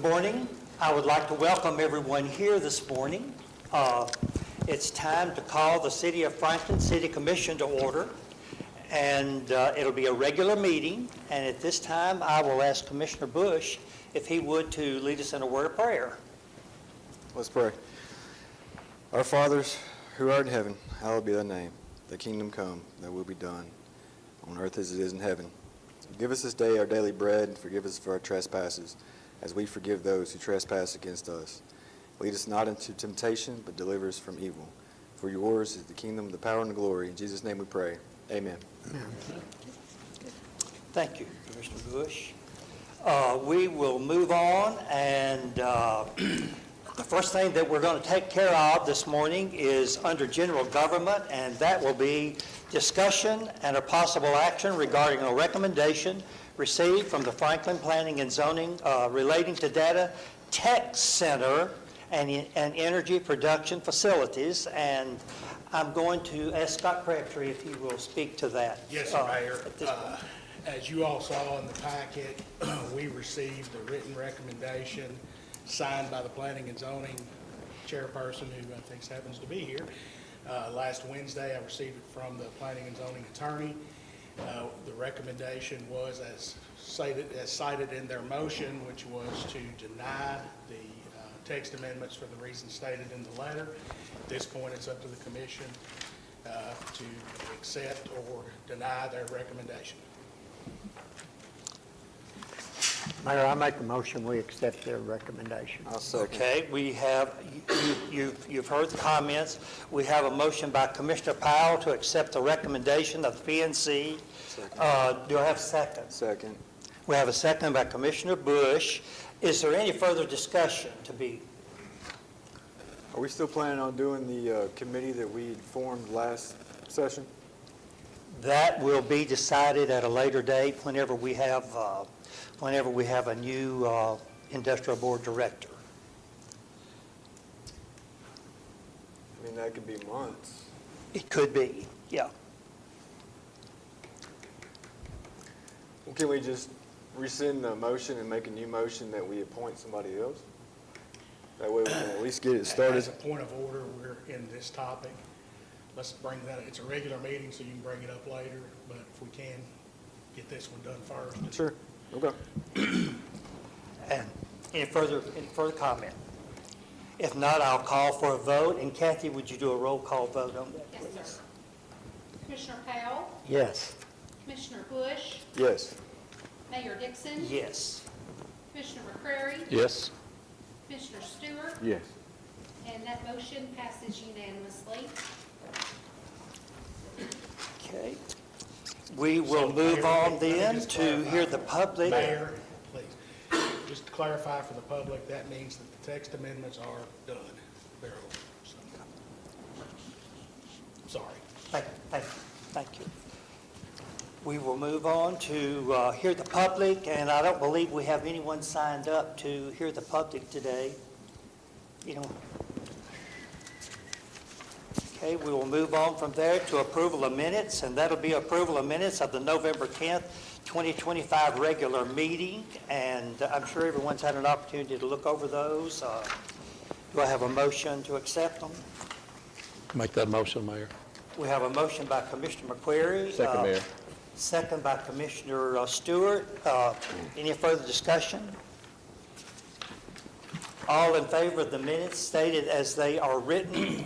morning. I would like to welcome everyone here this morning. It's time to call the City of Franklin City Commission to order, and it'll be a regular meeting. And at this time, I will ask Commissioner Bush if he would to lead us in a word of prayer. Let's pray. Our fathers who art in heaven, hallowed be thy name. Thy kingdom come, thy will be done, on earth as it is in heaven. Give us this day our daily bread, and forgive us for our trespasses, as we forgive those who trespass against us. Lead us not into temptation, but deliver us from evil. For yours is the kingdom, the power, and the glory. In Jesus' name we pray. Amen. Thank you, Commissioner Bush. We will move on, and the first thing that we're going to take care of this morning is under general government, and that will be discussion and a possible action regarding a recommendation received from the Franklin Planning and Zoning relating to data tech center and energy production facilities. And I'm going to ask Scott Crabtree if he will speak to that. Yes, sir, Mayor. As you all saw in the packet, we received a written recommendation signed by the Planning and Zoning chairperson, who I think happens to be here. Last Wednesday, I received it from the Planning and Zoning attorney. The recommendation was as cited in their motion, which was to deny the text amendments for the reasons stated in the letter. At this point, it's up to the commission to accept or deny their recommendation. Mayor, I make a motion we accept their recommendation. I'll second. Okay, we have, you've heard the comments. We have a motion by Commissioner Powell to accept the recommendation of the PNC. Do I have a second? Second. We have a second by Commissioner Bush. Is there any further discussion to be? Are we still planning on doing the committee that we formed last session? That will be decided at a later date whenever we have a new industrial board director. I mean, that could be months. It could be, yeah. Well, can we just rescind the motion and make a new motion that we appoint somebody else? That way we can at least get it started. As a point of order, we're in this topic. Let's bring that, it's a regular meeting, so you can bring it up later, but if we can, get this one done first. Sure. Okay. And any further comment? If not, I'll call for a vote. And Kathy, would you do a roll call vote on that, please? Yes, sir. Commissioner Powell, Yes. Commissioner Bush, Yes. Mayor Dixon, Yes. Commissioner McCrary, Yes. Commissioner Stewart, Yes. and that motion passes unanimously. Okay. We will So, move Mayor, on let me then just to clarify. hear the public. Mayor, please, just to clarify for the public, that means that the text amendments are done. They're over. So, sorry. Thank you. We will move on to hear the public, and I don't believe we have anyone signed up to hear the public today. Okay, we will move on from there to approval of minutes, and that'll be approval of minutes of the November 10th, 2025 regular meeting, and I'm sure everyone's had an opportunity to look over those. Do I have a motion to accept them? Make that motion, Mayor. We have a motion by Commissioner McQuarrie. Second, Mayor. Second by Commissioner Stewart. Any further discussion? All in favor of the minutes stated as they are written,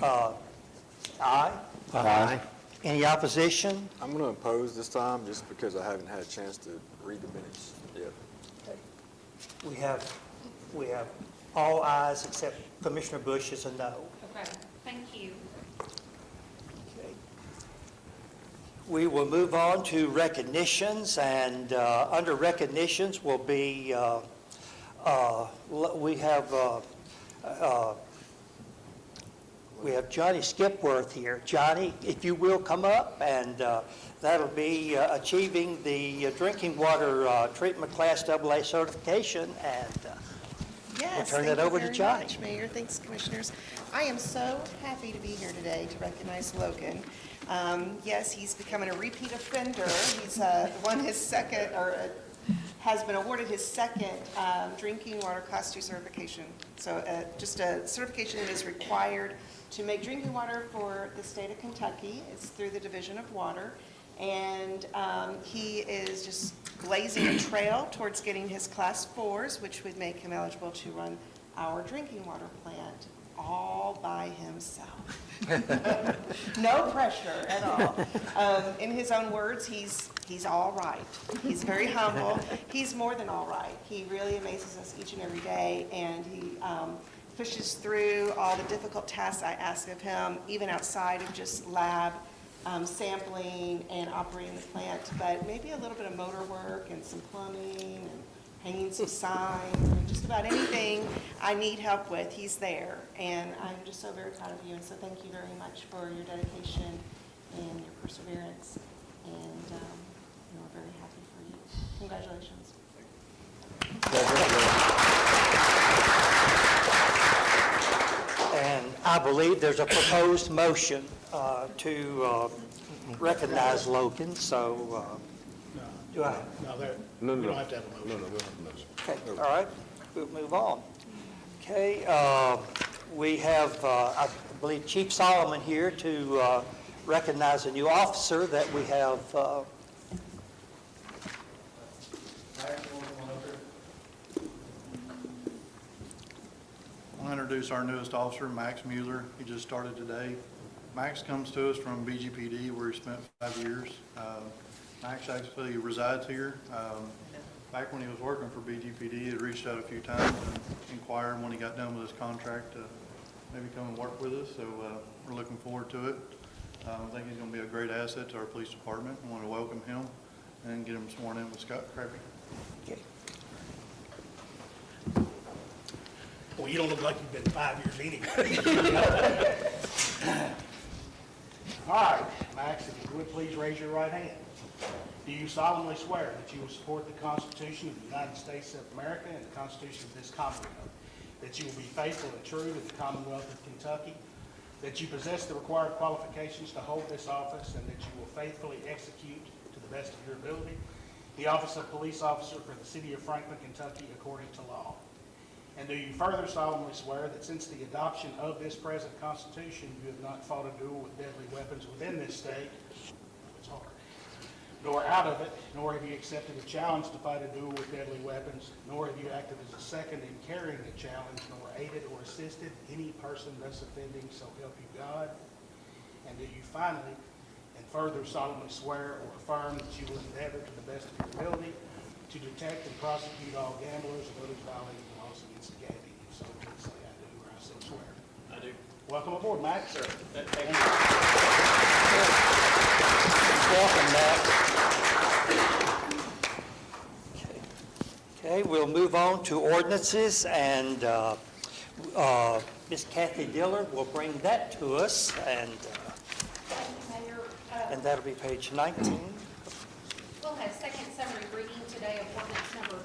aye? Aye. Any opposition? I'm going to oppose this time just because I haven't had a chance to read the minutes yet. We have all ayes except Commissioner Bush is a no. Okay, thank you. Okay. We will move on to recognitions, and under recognitions will be, we have Johnny Skipworth here. Johnny, if you will come up, and that'll be achieving the drinking water treatment class AA certification, and Yes, we'll turn thank it you over to very Johnny. much, Mayor. Thanks, Commissioners. I am so happy to be here today to recognize Logan. Yes, he's becoming a repeat offender. He's won his second, or has been awarded his second drinking water Class II certification. So just a certification that is required to make drinking water for the state of Kentucky. It's through the Division of Water. And he is just blazing a trail towards getting his Class 4s, which would make him eligible to run our drinking water plant all by himself. No pressure at all. In his own words, he's all right. He's very humble. He's more than all right. He really amazes us each and every day, and he pushes through all the difficult tasks I ask of him, even outside of just lab sampling and operating the plant, but maybe a little bit of motor work and some plumbing and hanging some signs, and just about anything I need help with, he's there. And I'm just so very proud of you, and so thank you very much for your dedication and your perseverance. And we're very happy for you. Congratulations. And I believe there's a proposed motion to recognize Logan, so do I? No, we don't have to have a motion. Okay, all right, we'll move on. Okay, we have, I believe, Chief Solomon here to recognize a new officer that we have. I'll introduce our newest officer, Max Mueller. He just started today. Max comes to us from BGPD, where he spent 5 years. Max actually resides here. Back when he was working for BGPD, he had reached out a few times and inquired when he got done with his contract to maybe come and work with us. So we're looking forward to it. I think he's going to be a great asset to our police department. I want to welcome him and get him sworn in with Scott Crappy. Okay. Well, you don't look like you've been 5 years anyway. All right, Max, if you would please raise your right hand. Do you solemnly swear that you will support the Constitution of the United States of America and the Constitution of this Commonwealth, that you will be faithful and true to the Commonwealth of Kentucky, that you possess the required qualifications to hold this office, and that you will faithfully execute to the best of your ability the office of police officer for the city of Franklin, Kentucky, according to law? And do you further solemnly swear that since the adoption of this present Constitution, you have not fought a duel with deadly weapons within this state, it's hard, nor out of it, nor have you accepted a challenge to fight a duel with deadly weapons, nor have you acted as a second in carrying the challenge, nor aided or assisted any person thus offending, so help you God? And do you finally and further solemnly swear or affirm that you will endeavor to the best of your ability to detect and prosecute all gamblers and others violating the laws against the gaming? If so, please say I do, or I so swear. I do. Welcome aboard, Max. Sir. Thank you. Welcome, Matt. Okay, we'll move on to ordinances, and Ms. Kathy Diller will bring that to us, and that'll be page 19. We'll have second summary reading today of ordinance number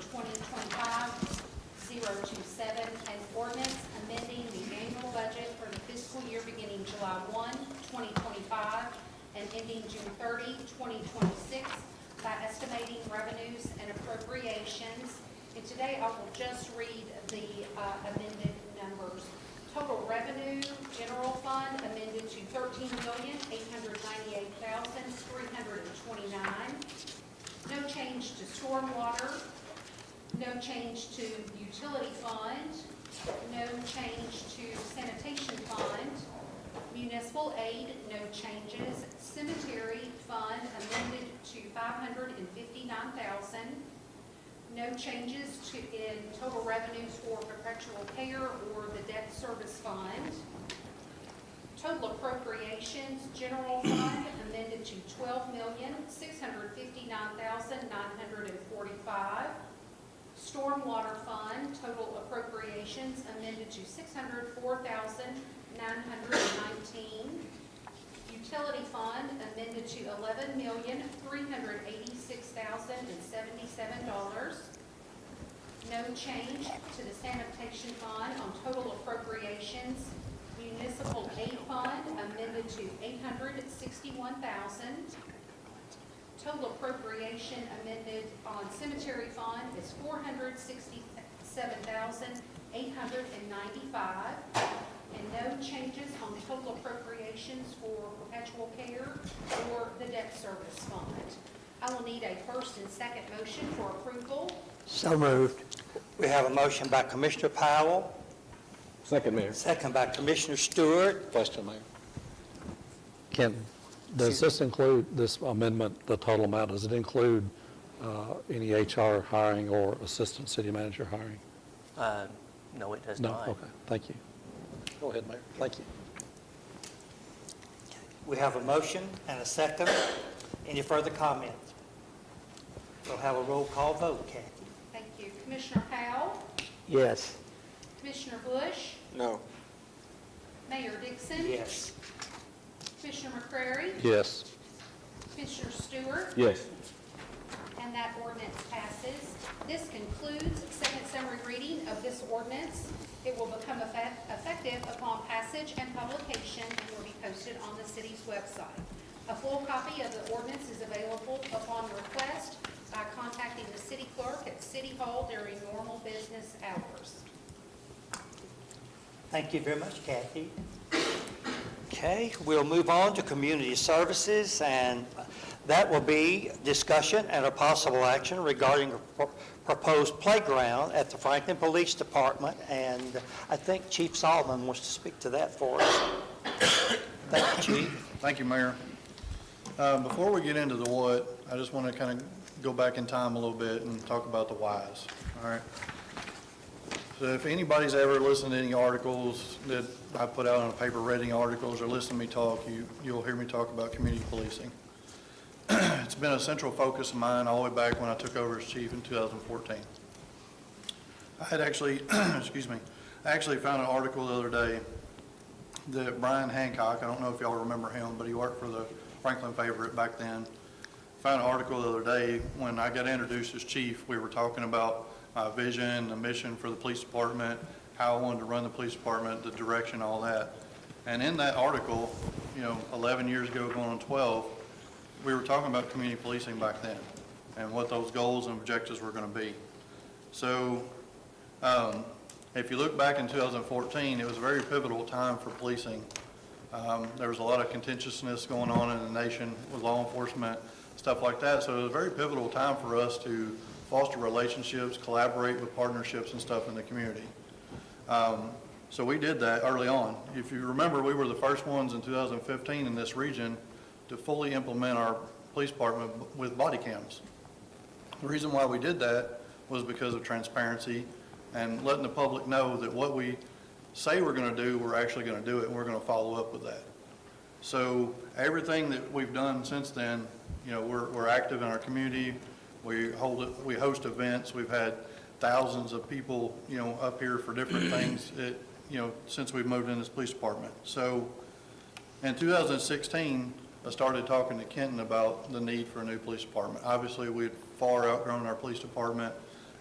2025-027, an ordinance amending the annual budget for the fiscal year beginning July 1, 2025, and ending June 30, 2026, by estimating revenues and appropriations. And today I will just read the amended numbers. Total revenue, general fund amended to $13,898,329. No change to stormwater. No change to utility fund. No change to sanitation fund. Municipal aid, no changes. Cemetery fund amended to $559,000. No changes in total revenues for perpetual care or the debt service fund. Total appropriations, general fund amended to $12,659,945. Stormwater fund, total appropriations amended to $604,919. Utility fund amended to $11,386,077. No change to the sanitation fund on total appropriations. Municipal aid fund amended to $861,000. Total appropriation amended on cemetery cemetery fund is $467,895, and no changes on total appropriations for perpetual care or the debt service fund. I will need a first and second motion for approval. So moved. We have a motion by Commissioner Powell, Second, Mayor. second by Commissioner Stewart. Question, Mayor. Does this include, this amendment, the total amount, does it include any HR hiring or assistant city manager hiring? No, it does No? not. Okay, thank you. Go ahead, Mayor. Thank you. We have a motion and a second. Any further comments? We'll have a roll call vote, Kathy. Thank you. Commissioner Powell, Yes. Commissioner Bush, No. Mayor Dixon. Yes. Commissioner McCrary, Yes. Commissioner Stewart, Yes. and that ordinance passes. This concludes second summary reading of this ordinance. It will become effective upon passage and publication and will be posted on the city's website. A full copy of the ordinance is available upon request by contacting the city clerk at City Hall during normal business hours. Thank you very much, Kathy. Okay, we'll move on to community services, and that will be discussion and a possible action regarding a proposed playground at the Franklin Police Department, and I think Chief Solomon wants to speak to that for us. Thank you, Chief. Thank you, Mayor. Before we get into the what, I just want to kind of go back in time a little bit and talk about the whys, all right? So if anybody's ever listened to any articles that I put out on a paper, read any articles, or listened to me talk, you'll hear me talk about community policing. It's been a central focus of mine all the way back when I took over as chief in 2014. I had actually, excuse me, I actually found an article the other day that Brian Hancock, I don't know if y'all remember him, but he worked for the Franklin Favorite back then. Found an article the other day when I got introduced as chief. We were talking about my vision, the mission for the police department, how I wanted to run the police department, the direction, all that. And in that article, 11 years ago, going on 12, we were talking about community policing back then and what those goals and objectives were going to be. So if you look back in 2014, it was a very pivotal time for policing. There was a lot of contentiousness going on in the nation with law enforcement, stuff like that. So it was a very pivotal time for us to foster relationships, collaborate with partnerships and stuff in the community. So we did that early on. If you remember, we were the first ones in 2015 in this region to fully implement our police department with body cams. The reason why we did that was because of transparency and letting the public know that what we say we're going to do, we're actually going to do it, and we're going to follow up with that. So everything that we've done since then, we're active in our community. We host events. We've had thousands of people, up here for different things, since we've moved in this police department. So in 2016, I started talking to Kenton about the need for a new police department. Obviously, we had far outgrown our police department.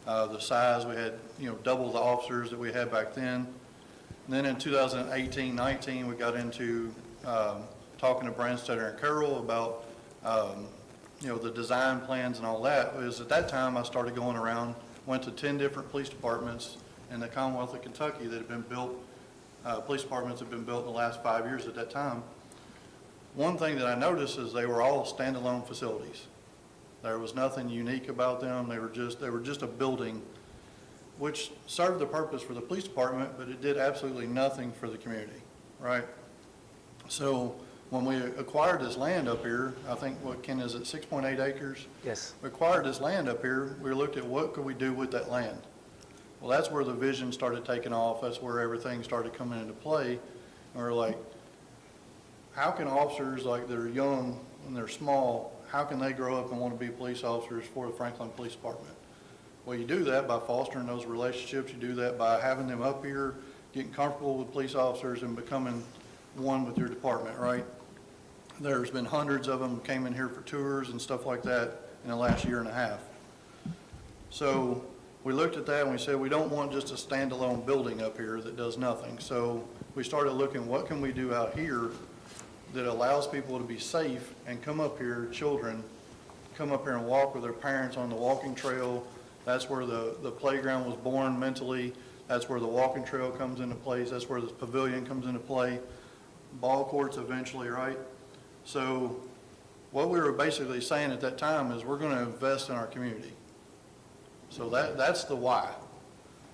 The size, we had, double the officers that we had back then. And then in 2018-19, we got into talking to Branstetter and Carroll about, the design plans and all that. It was at that time I started going around, went to 10 different police departments in the Commonwealth of Kentucky that had been built, police departments have been built in the last 5 years at that time. One thing that I noticed is they were all standalone facilities. There was nothing unique about them. They were just a building, which served the purpose for the police department, but it did absolutely nothing for the community, right? So when we acquired this land up here, I think, Ken, is it 6.8 acres? Yes. We acquired this land up here, we looked at what could we do with that land. Well, that's where the vision started taking off. That's where everything started coming into play. And we're like, how can officers, like, that are young and they're small, how can they grow up and want to be police officers for the Franklin Police Department? Well, you do that by fostering those relationships. You do that by having them up here, getting comfortable with police officers and becoming one with your department, right? There's been hundreds of them came in here for tours and stuff like that in the last year and a half. So we looked at that and we said, we don't want just a standalone building up here that does nothing. So we started looking, what can we do out here that allows people to be safe and come up here, children, come up here and walk with their parents on the walking trail. That's where the playground was born mentally. That's where the walking trail comes into place. That's where the pavilion comes into play. Ball courts eventually, right? So what we were basically saying at that time is we're going to invest in our community. So that's the why.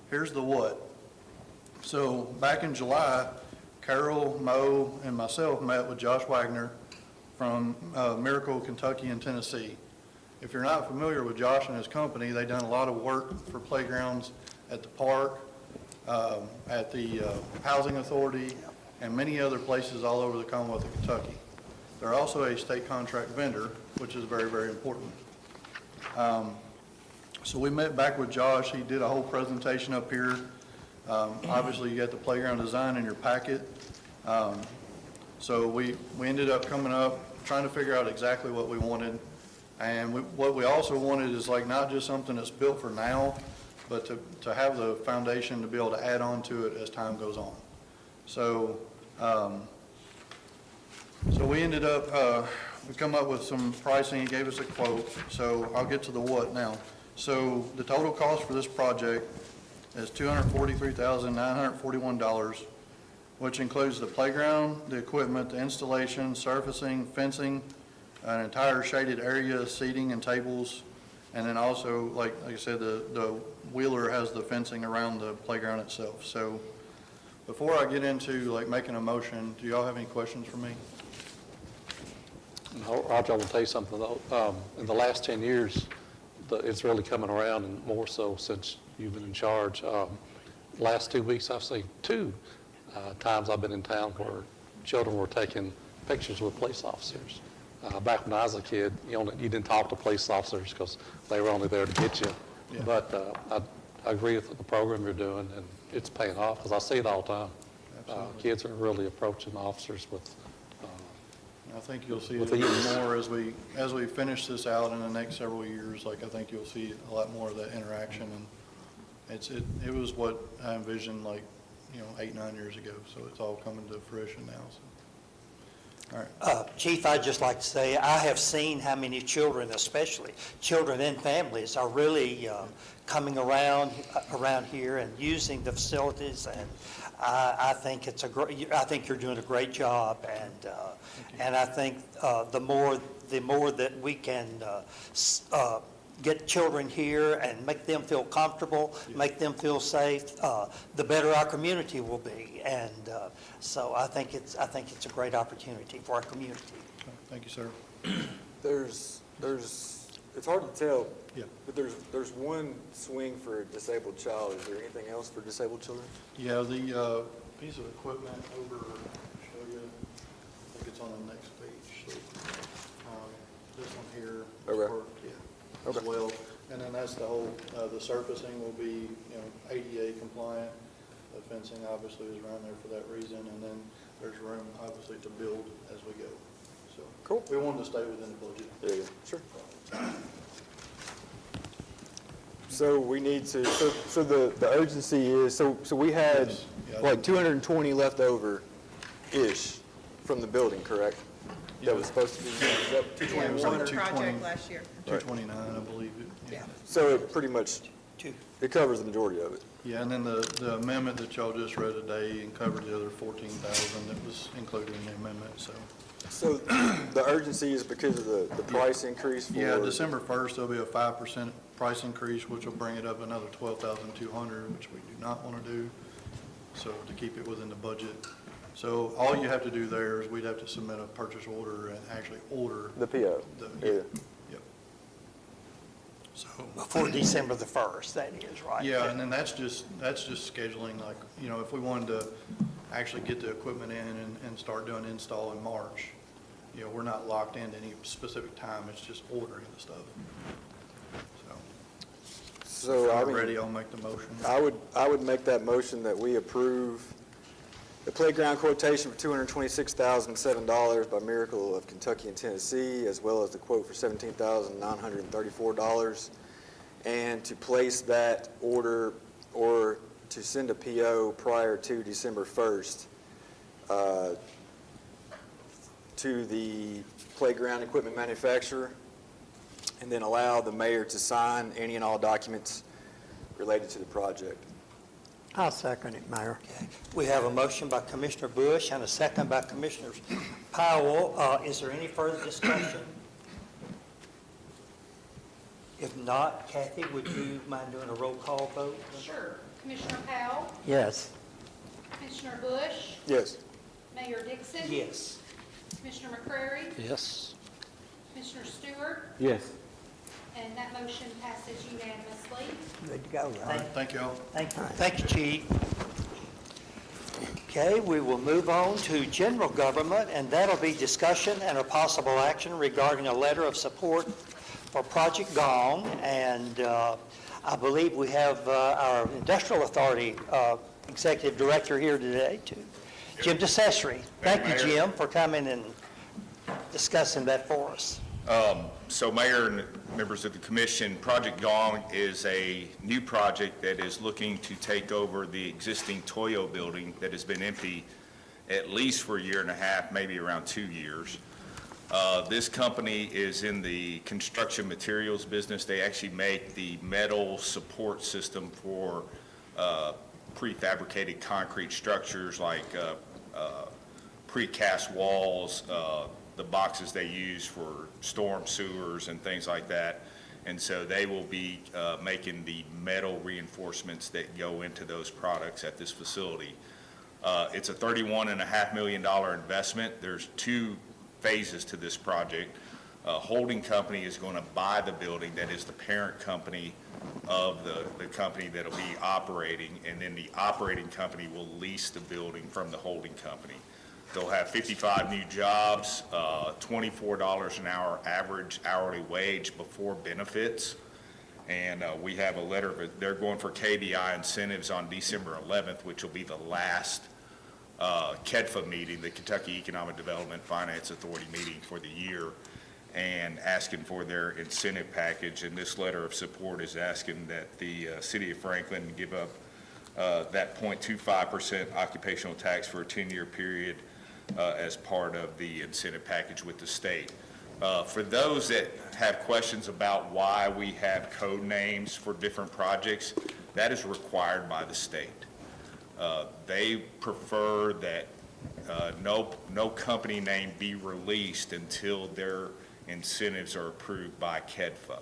Here's the what. So back in July, Carol, Mo, and myself met with Josh Wagner from Miracle, Kentucky and Tennessee. If you're not familiar with Josh and his company, they've done a lot of work for playgrounds at the park, at the Housing Authority, and many other places all over the Commonwealth of Kentucky. They're also a state contract vendor, which is very, very important. So we met back with Josh. He did a whole presentation up here. Obviously, you got the playground design in your packet. So we ended up coming up, trying to figure out exactly what we wanted. And what we also wanted is like not just something that's built for now, but to have the foundation to be able to add on to it as time goes on. So, so we ended up, we come up with some pricing. He gave us a quote. So I'll get to the what now. So the total cost for this project is $243,941, which includes the playground, the equipment, the installation, surfacing, fencing, an entire shaded area, seating and tables, and then also, like I said, the Wheeler has the fencing around the playground itself. So before I get into like making a motion, do y'all have any questions for me? No, Roger, I will tell you something though. In the last 10 years, it's really coming around, and more so since you've been in charge. Last 2 weeks, I've seen two times I've been in town where children were taking pictures with police officers. Back when I was a kid, you didn't talk to police officers because they were only there to get you. Yeah. But I agree with the program you're doing, and it's paying off because I see it all the time. Absolutely. Kids are really approaching officers with I think you'll see With it the youth. more as we finish this out in the next several years. Like I think you'll see a lot more of that interaction, and it was what I envisioned 8, 9 years ago. So it's all coming to fruition now. So. All right. Chief, I'd just like to say, I have seen how many children, especially children and families, are really coming around here and using the facilities, and I think I think you're doing a great job, and I think the more that we can get children here and make them feel comfortable, make them feel safe, the better our community will be. And so I think it's a great opportunity for our community. Thank you, sir. There's it's hard to tell, Yeah. but there's one swing for a disabled child. Is there anything else for disabled children? Yeah, the piece of equipment over, show you, I think it's on the next page. So, this one here. Okay. Yeah, Okay. as well. And then that's the whole, the surfacing will be, ADA compliant. The fencing obviously is around there for that reason. And then there's room, obviously, to build as we go. So Cool. we wanted to stay within the budget. Yeah, sure. So we need to, so the urgency is, so we had Yes. Yeah. like 220 left over-ish from the building, correct? That was supposed to be, is that 221? Or Project last year. 229, I believe it. Yeah. So it pretty much, Two. it covers the majority of it. Yeah, and then the amendment that y'all just read today and covered the other 14,000 that was included in the amendment, so. So the urgency is because of the price increase for? Yeah, December 1st, there'll be a 5% price increase, which will bring it up another $12,200, which we do not want to do, so to keep it within the budget. So all you have to do there is we'd have to submit a purchase order and actually order. The PO? Yeah. Yep. So. Before December the 1st, that is, right? Yeah, and then that's just scheduling, like, if we wanted to actually get the equipment in and start doing install in March, we're not locked into any specific time, it's just ordering the stuff. So If I I'm mean, ready, I'll make the motion. I would make that motion that we approve the playground quotation for $226,007 by Miracle of Kentucky and Tennessee, as well as the quote for $17,934, and to place that order or to send a PO prior to December 1st to the playground equipment manufacturer, and then allow the mayor to sign any and all documents related to the project. I'll second it, Mayor. Okay. We have a motion by Commissioner Bush and a second by Commissioner Powell. Is there any further discussion? If not, Kathy, would you mind doing a roll call vote? Sure. Commissioner Powell, Yes. Commissioner Bush, Yes. Mayor Dixon. Yes. Commissioner McCrary, Yes. Commissioner Stewart, Yes. and that motion passes unanimously. Good to go, All right, right? thank you all. Thank you. Thank you, Chief. Okay, we will move on to general government, and that'll be discussion and a possible action regarding a letter of support for Project Gong. And I believe we have our Industrial Authority Executive Director here today, too, Jim DeCesare. Thank you, Jim, for coming and discussing that for us. So Mayor and members of the commission, Project Gong is a new project that is looking to take over the existing Toyo building that has been empty at least for a year and a half, maybe around 2 years. This company is in the construction materials business. They actually make the metal support system for prefabricated concrete structures like precast walls, the boxes they use for storm sewers and things like that. And so they will be making the metal reinforcements that go into those products at this facility. It's a $31.5 million investment. There's 2 phases to this project. A holding company is going to buy the building that is the parent company of the company that'll be operating, and then the operating company will lease the building from the holding company. They'll have 55 new jobs, $24 an hour average hourly wage before benefits. And we have a letter of it. They're going for KBI incentives on December 11th, which will be the last KEDFA meeting, the Kentucky Economic Development Finance Authority meeting for the year, and asking for their incentive package. And this letter of support is asking that the city of Franklin give up that 0.25% occupational tax for a 10-year period as part of the incentive package with the state. For those that have questions about why we have code names for different projects, that is required by the state. They prefer that no company name be released until their incentives are approved by KEDFA.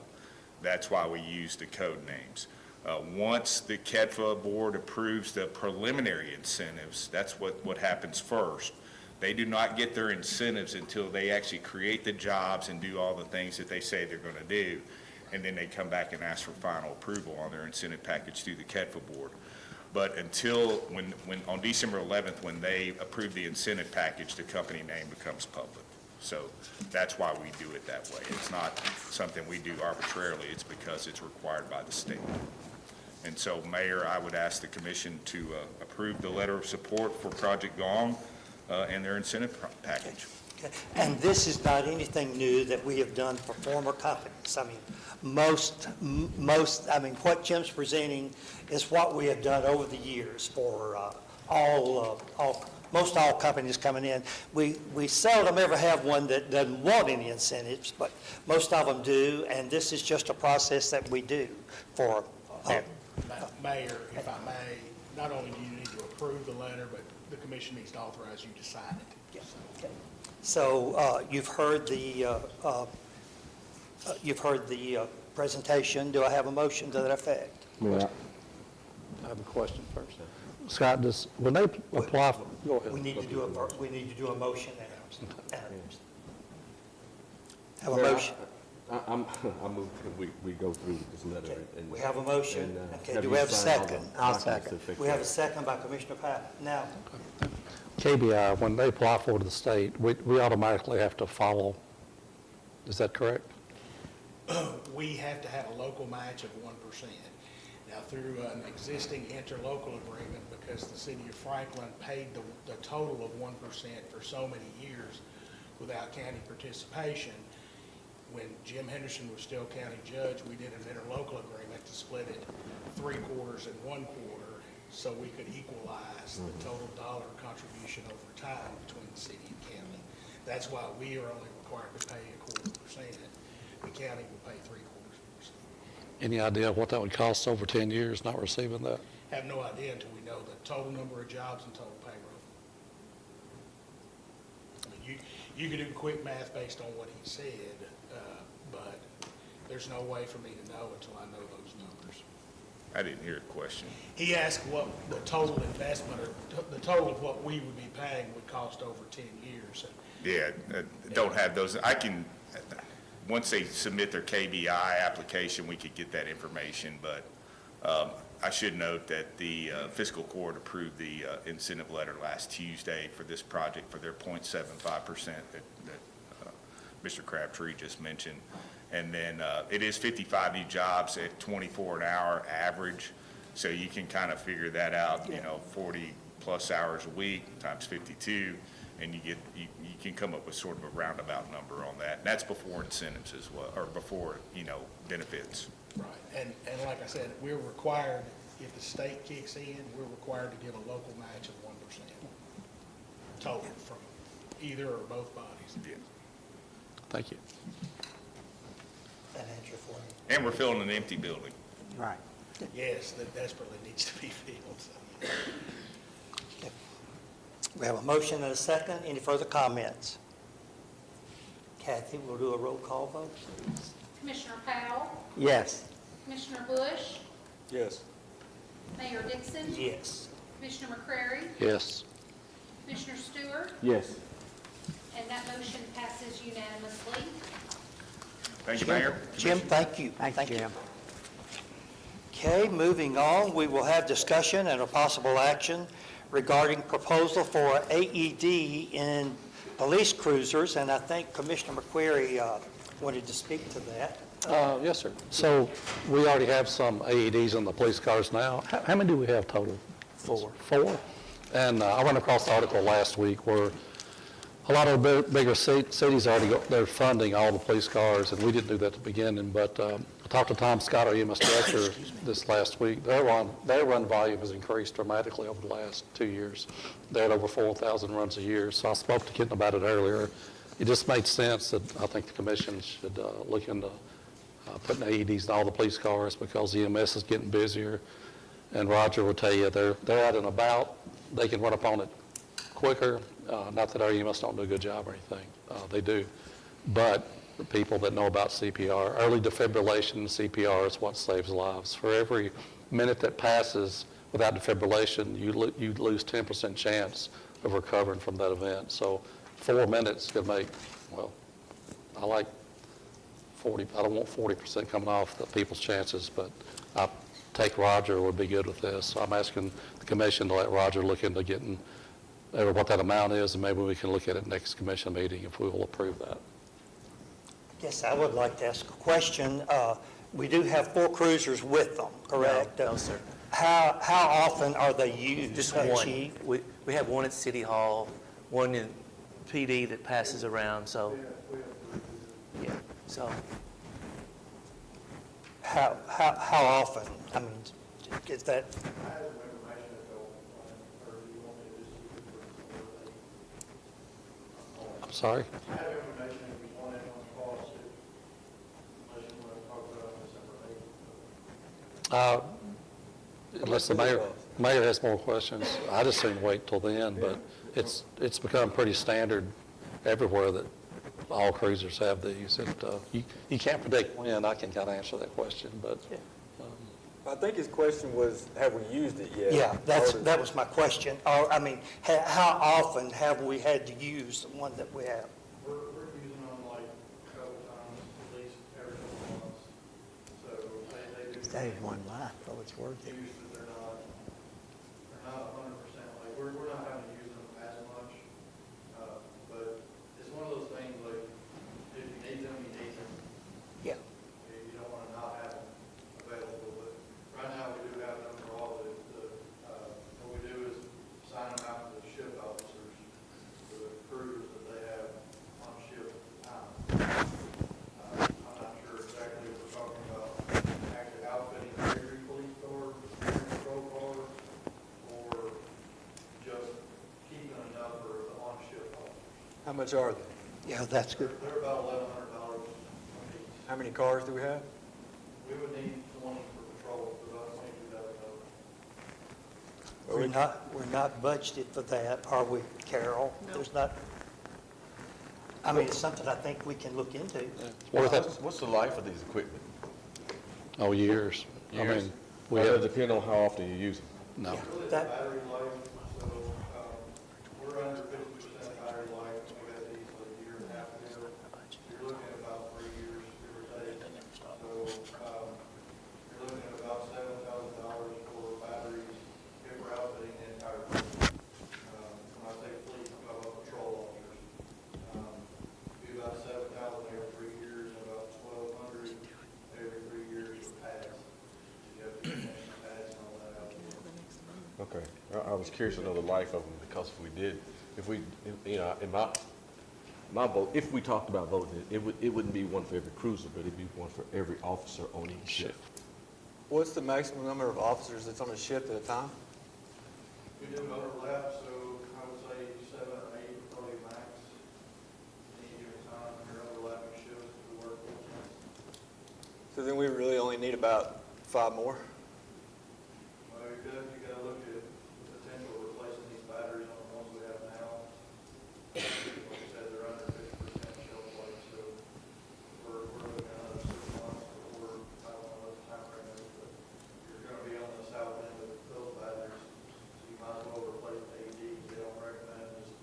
That's why we use the code names. Once the KEDFA board approves the preliminary incentives, that's what happens first. They do not get their incentives until they actually create the jobs and do all the things that they say they're going to do, and then they come back and ask for final approval on their incentive package through the KEDFA board. But until when on December 11th, when they approve the incentive package, the company name becomes public. So that's why we do it that way. It's not something we do arbitrarily. It's because it's required by the state. And so, Mayor, I would ask the commission to approve the letter of support for Project Gong and their incentive package. Okay. And this is not anything new that we have done for former companies. I mean, what Jim's presenting is what we have done over the years for most all companies coming in. We seldom ever have one that doesn't want any incentives, but most of them do, and this is just a process that we do for. Mayor, if I may, not only do you need to approve the letter, but the commission needs to authorize you to sign it. Okay. So you've heard the presentation. Do I have a motion to that effect? Mayor, I have a question first. Scott, when they apply, go ahead. We need to do a motion and have a Mayor, motion. I move that we go through this letter. Okay. and- We have a motion. and, Okay, have do you we have a sign all the second? I'll documents second. to effect We have a that. second by Commissioner Powell. Now, KBI, when they apply for the state, we automatically have to follow. Is that correct? We have to have a local match of 1%. Now, through an existing interlocal agreement, because the city of Franklin paid the total of 1% for so many years without county participation, when Jim Henderson was still county judge, we did an interlocal agreement to split it 3/4 and 1/4 so we could equalize the total dollar contribution over time between the city and county. That's why we are only required to pay 0.25%. the county will pay three-quarters of it. Any idea what that would cost over 10 years not receiving that? Have no idea until we know the total number of jobs and total payroll. I mean, you can do quick math based on what he said, but there's no way for me to know until I know those numbers. I didn't hear the question. He asked what the total investment, or the total of what we would be paying would cost over 10 years. Yeah, don't have those. I can, once they submit their KBI application, we could get that information, but I should note that the fiscal court approved the incentive letter last Tuesday for this project for their 0.75% that Mr. Crabtree just mentioned. And then it is 55 new jobs at 24 an hour average, so you can kind of figure that out, 40-plus hours a week times 52, and you can come up with sort of a roundabout number on that. And that's before incentives as well, or before, benefits. Right, and like I said, we're required, if the state kicks in, we're required to give a local match of 1% total from either or both bodies. Yeah. Thank you. That answer for you. And we're filling an empty building. Right. Yes, that desperately needs to be filled, so. We have a motion and a second. Any further comments? Kathy, we'll do a roll call vote, please. Commissioner Powell, Yes. Commissioner Bush, Yes. Mayor Dixon, Yes. Commissioner McCrary, Yes. Commissioner Stewart, Yes. and that motion passes unanimously. Thank you, Mayor. Jim, thank you. Thank you, Jim. Okay, moving on, we will have discussion and a possible action regarding proposal for AED in police cruisers, and I think Commissioner McQuarrie wanted to speak to that. Yes, sir. So we already have some AEDs in the police cars now. How many do we have total? 4. 4? And I ran across the article last week where a lot of the bigger cities already they're funding all the police cars, and we didn't do that at the beginning. But I talked to Tom Scott, our EMS director, this last week. Their run volume has increased dramatically over the last 2 years. They're at over 4,000 runs a year. So I spoke to Kenton about it earlier. It just made sense that I think the commission should look into putting AEDs in all the police cars because EMS is getting busier. And Roger will tell you they're out and about. They can run up on it quicker. Not that our EMS don't do a good job or anything. They do. But the people that know about CPR, early defibrillation and CPR is what saves lives. For every minute that passes without defibrillation, you lose 10% chance of recovering from that event. So 4 minutes could make, well, I like 40, I don't want 40% coming off the people's chances, but I take Roger would be good with this. So I'm asking the commission to let Roger look into getting what that amount is, and maybe we can look at it next commission meeting if we will approve that. Yes, I would like to ask a question. We do have 4 cruisers with them, correct? No, sir. How often are they used? Just one. Chief? We have one at City Hall, one in PD that passes around, so. Yeah, so. How often? I mean, is that, I'm sorry? I have information if you want anyone's cost, unless you want to talk about it separately. Unless the mayor has more questions, I just soon wait till then, but it's become pretty standard everywhere that all cruisers have these. You can't predict when, I can kind of answer that question, but I think his question was, have we used it yet? yeah, that was my question. Or, I mean, how often have we had to use the one that we have? We're using them like a couple times, at least every couple months. So they do. Saves one life, so it's worth it. Use, but they're not 100%, like, we're not having to use them as much. But it's one of those things, like, if you need them, you need them. Yeah. You don't want to not have them available, but right now we do have them for all what we do is sign them out to the ship officers for the crews that they have on ship at the time. I'm not sure exactly if we're talking about actually outfitting every police car, every patrol car, or just keeping enough for the on-ship officers. How much are they? Yeah, that's good. They're about $1,100 a piece. How many cars do we have? We would need 20 for patrol, but I don't think we have enough. We're not budgeted for that, are we, Carol? There's not, I mean, it's something I think we can look into. Worth it. What's the life of these equipment? Oh, years. I Years? mean, we Well, it have, depend on how often you use them. no. Really, That- the battery life, so we're under 50% battery life. We got these like a year and a half ago. You're looking at about 3 years, give or take. So you're looking at about $7,000 for batteries if we're outfitting the entire fleet. When I say fleet, I'm talking about patrol officers. Be about 7,000 every 3 years, and about 1,200 every 3 years for pads. You have to change the pads and all that out there. Okay. I was curious to know the life of them, because if we, you know, in my vote, if we talked about voting, it wouldn't be one for every cruiser, but it'd be one for every officer on each ship. What's the maximum number of officers that's on a shift at a time? We do an overlap, so I would say 7 or 8 would probably max any given time when you're overlapping shifts if we work full time. So then we really only need about 5 more? Well, you gotta look at the potential of replacing these batteries on the ones we have now. Like I said, they're under 50% shelf life, so we're looking at another 6 months before, I don't know what the time frame is, but you're gonna be on the south end of those batteries. So you might as well replace the AEDs. They don't recommend just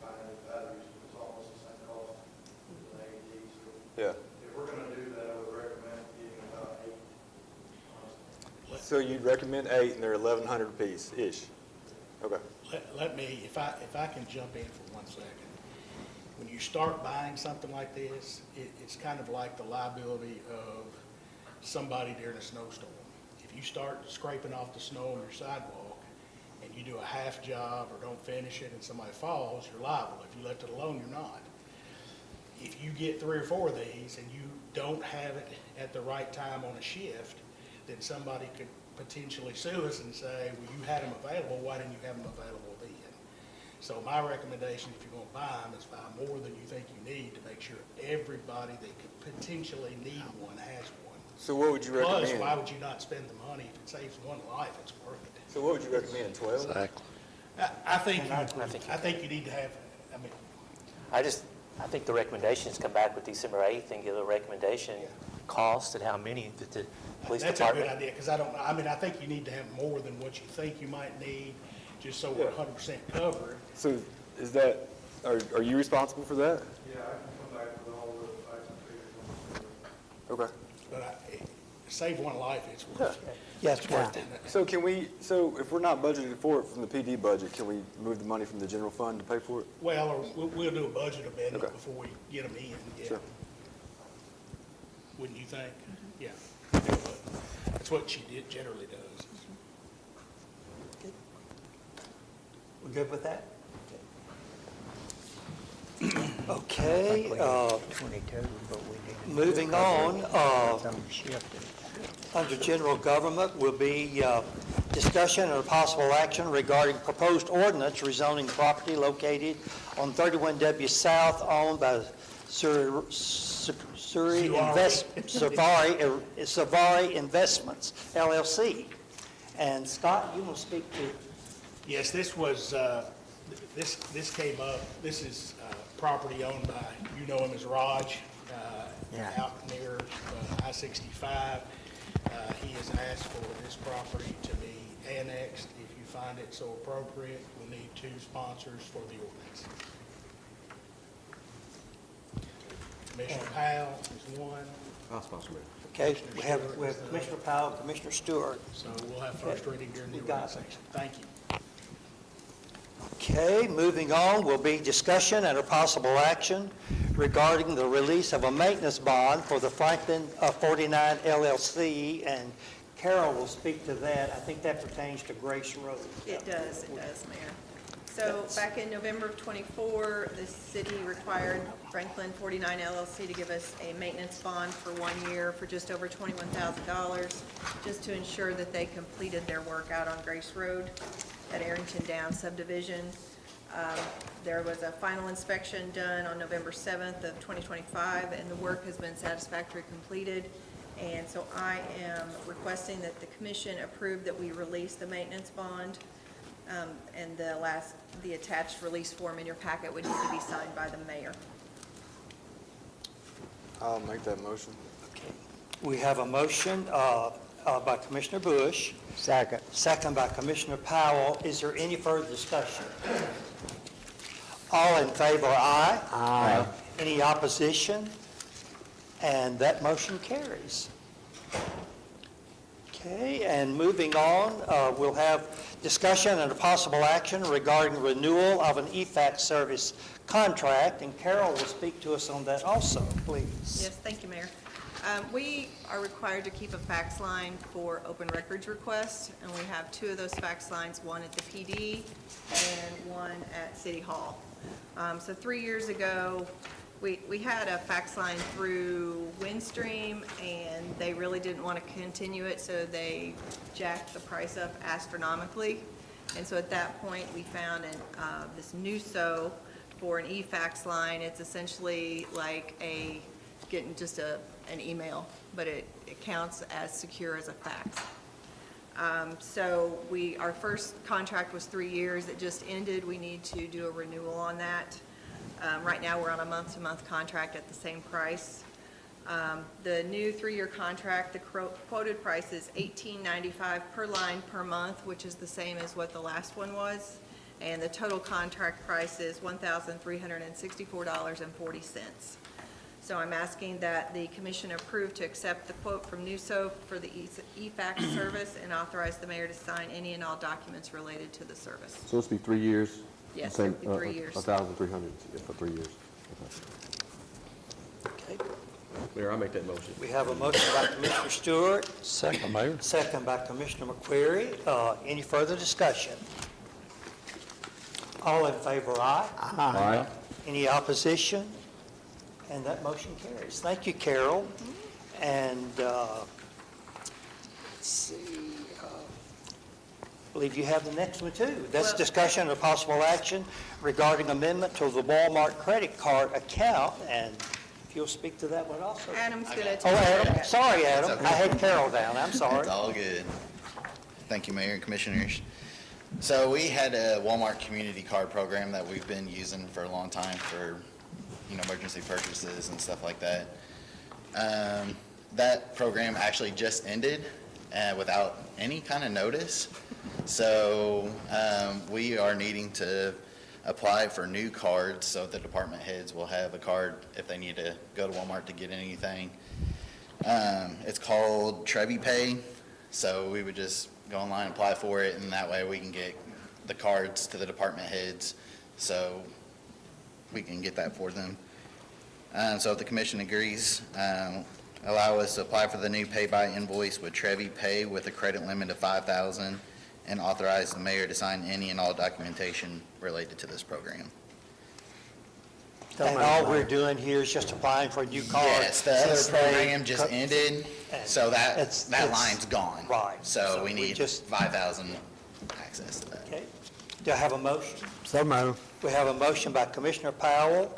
buying new batteries. It's almost the same cost as an AED. So Yeah. if we're gonna do that, I would recommend getting about 8, honestly. So you'd recommend 8, and they're 1,100 apiece-ish? Okay. Let me, if I can jump in for 1 second. When you start buying something like this, it's kind of like the liability of somebody during a snowstorm. If you start scraping off the snow on your sidewalk and you do a half job or don't finish it and somebody falls, you're liable. If you left it alone, you're not. If you get 3 or 4 of these and you don't have it at the right time on a shift, then somebody could potentially sue us and say, well, you had them available, why didn't you have them available then? So my recommendation, if you're gonna buy them, is buy more than you think you need to make sure everybody that could potentially need one has one. So what would you Plus, recommend? why would you not spend the money? If it saves one life, it's worth it. So what would you recommend, 12? Exactly. I think you need to have, I mean, I think the recommendations come back with December 8th and give a recommendation, cost and how many that the police that's a good department. idea, because I think you need to have more than what you think you might need, just so we're Yeah. 100% covered. So is that, are you responsible for that? Yeah, I can come back with all the facts and figures on the Okay. But save one life, it's worth it. Yeah, it's worth it. So so if we're not budgeted for it from the PD budget, can we move the money from the general fund to pay for it? Well, or we'll do a budget amendment Okay. before we get them in, yeah. Sure. Wouldn't you think? Yeah. That's what she generally does. We're good with that? Okay, 22, but we didn't. moving on, It's on the shift. under general government will be discussion or possible action regarding proposed ordinance rezoning property located on 31W South owned by Savari Investments LLC. And Scott, you will speak to, Yes, this was, this came up, this is property owned by, you know him as Raj, Yeah. out near I-65. He has asked for this property to be annexed. If you find it so appropriate, we'll need 2 sponsors for the ordinance. Commissioner Powell is one, I'll sponsor it. okay, we have Commissioner Powell, Commissioner Stewart. so we'll have first reading during the You got ordinance it. section. Thank you. Okay, moving on will be discussion and a possible action regarding the release of a maintenance bond for the Franklin 49 LLC, and Carol will speak to that. I think that pertains to Grace Road. It does, Mayor. So back in November of '24, the city required Franklin 49 LLC to give us a maintenance bond for 1 year for just over $21,000, just to ensure that they completed their work out on Grace Road at Arrington Downs subdivision. There was a final inspection done on November 7th of 2025, and the work has been satisfactorily completed. And so I am requesting that the commission approve that we release the maintenance bond. And the attached release form in your packet would need to be signed by the mayor. I'll make that motion. Okay. We have a motion by Commissioner Bush, Second. second by Commissioner Powell. Is there any further discussion? All in favor, aye. Aye. Any opposition? And that motion carries. Okay, and moving on, we'll have discussion and a possible action regarding renewal of an EFAC service contract, and Carol will speak to us on that also, please. Yes, thank you, Mayor. We are required to keep a fax line for open records requests, and we have two of those fax lines, one at the PD and one at City Hall. So 3 years ago, we had a fax line through Windstream, and they really didn't want to continue it, so they jacked the price up astronomically. And so at that point, we found this NUSO for an e-fax line. It's essentially like getting just an email, but it counts as secure as a fax. So our first contract was 3 years. It just ended. We need to do a renewal on that. Right now, we're on a month-to-month contract at the same price. The new 3-year contract, the quoted price is $18.95 per line per month, which is the same as what the last one was. And the total contract price is $1,364.40. So I'm asking that the commission approve to accept the quote from NUSO for the e-fax service and authorize the mayor to sign any and all documents related to the service. So it's be 3 years? Yes, Same, it'll be 3 years. 1,300 for 3 years. Okay. Okay. Mayor, I make that motion. We have a motion by Commissioner Stewart, Second, Mayor. second by Commissioner McQuarrie. Any further discussion? All in favor, aye. Aye. Any opposition? And that motion carries. Thank you, Carol. And let's see, I believe you have the next one too. That's Well- discussion of possible action regarding amendment to the Walmart credit card account. And if you'll speak to that one also. Adam's going to Oh, take Adam, that. sorry, Adam. I had Carol down. I'm sorry. It's all good. Thank you, Mayor and Commissioners. So we had a Walmart community card program that we've been using for a long time for, emergency purchases and stuff like that. That program actually just ended without any kind of notice. So we are needing to apply for new cards, so the department heads will have a card if they need to go to Walmart to get anything. It's called Trevi Pay, so we would just go online and apply for it, and that way we can get the cards to the department heads, so we can get that for them. So if the commission agrees, allow us to apply for the new pay by invoice with Trevi Pay with a credit limit of $5,000 and authorize the mayor to sign any and all documentation related to this program. And all we're doing here is just applying for a new card. Yes, the other since they program just cut- ended, so that It's- line's gone. Right. So we we need just- 5,000 access to that. Okay. Do I have a motion? So moved. We have a motion by Commissioner Powell,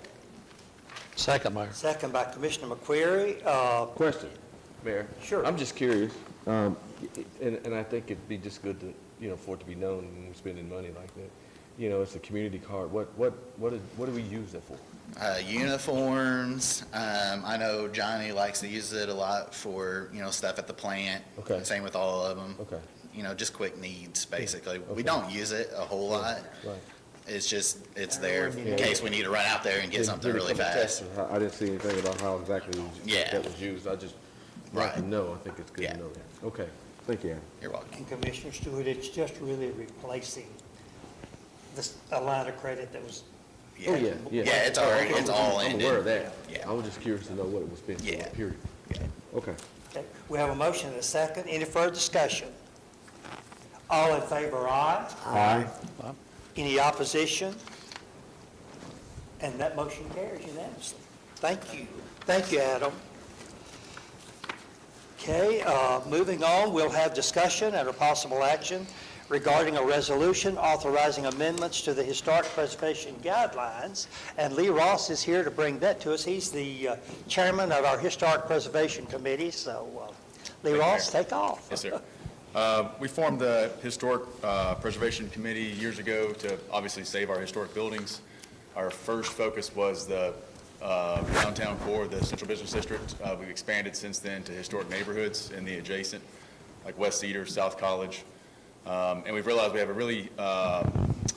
Second, Mayor. second by Commissioner McQuarrie. Question, Mayor? Sure. I'm just curious, and I think it'd be just good to, for it to be known when we're spending money like that. It's a community card. What do we use that for? Uniforms, I know Johnny likes to use it a lot for, stuff at the plant. Okay. Same with all of them. Okay. Just quick needs, basically. Okay. We don't use it a whole lot. Right. It's there in case we need to run out there and get something really fast. I didn't see anything about how exactly Yeah. that was used. I just like to Right. know. I think it's good Yeah. to know that. Okay, thank you, Adam. You're welcome. And Commissioner Stewart, it's just really replacing a line of credit that was. Oh, yeah. Yeah, it's already, it's all I'm ended. aware of that. Yeah. I was just curious to know what it was spent Yeah. for, period. Yeah. Okay. Okay. We have a motion and a second. Any further discussion? All in favor, aye. Aye. Any opposition? And that motion carries unanimously. Thank you. Thank you, Adam. Okay, moving on, we'll have discussion and a possible action regarding a resolution authorizing amendments to the Historic Preservation Guidelines. And Lee Ross is here to bring that to us. He's the chairman of our Historic Preservation Committee, so Lee Thank you, Ross, Mayor. take off. Yes, sir. We formed the Historic Preservation Committee years ago to obviously save our historic buildings. Our first focus was the downtown core, the Central Business District. We've expanded since then to historic neighborhoods in the adjacent, like West Cedar, South College. And we've realized we have a really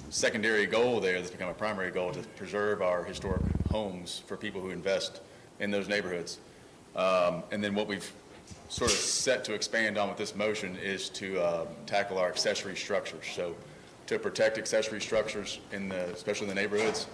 secondary goal there that's become a primary goal, to preserve our historic homes for people who invest in those neighborhoods. And then what we've sort of set to expand on with this motion is to tackle our accessory structures. So to protect accessory structures especially in the neighborhoods,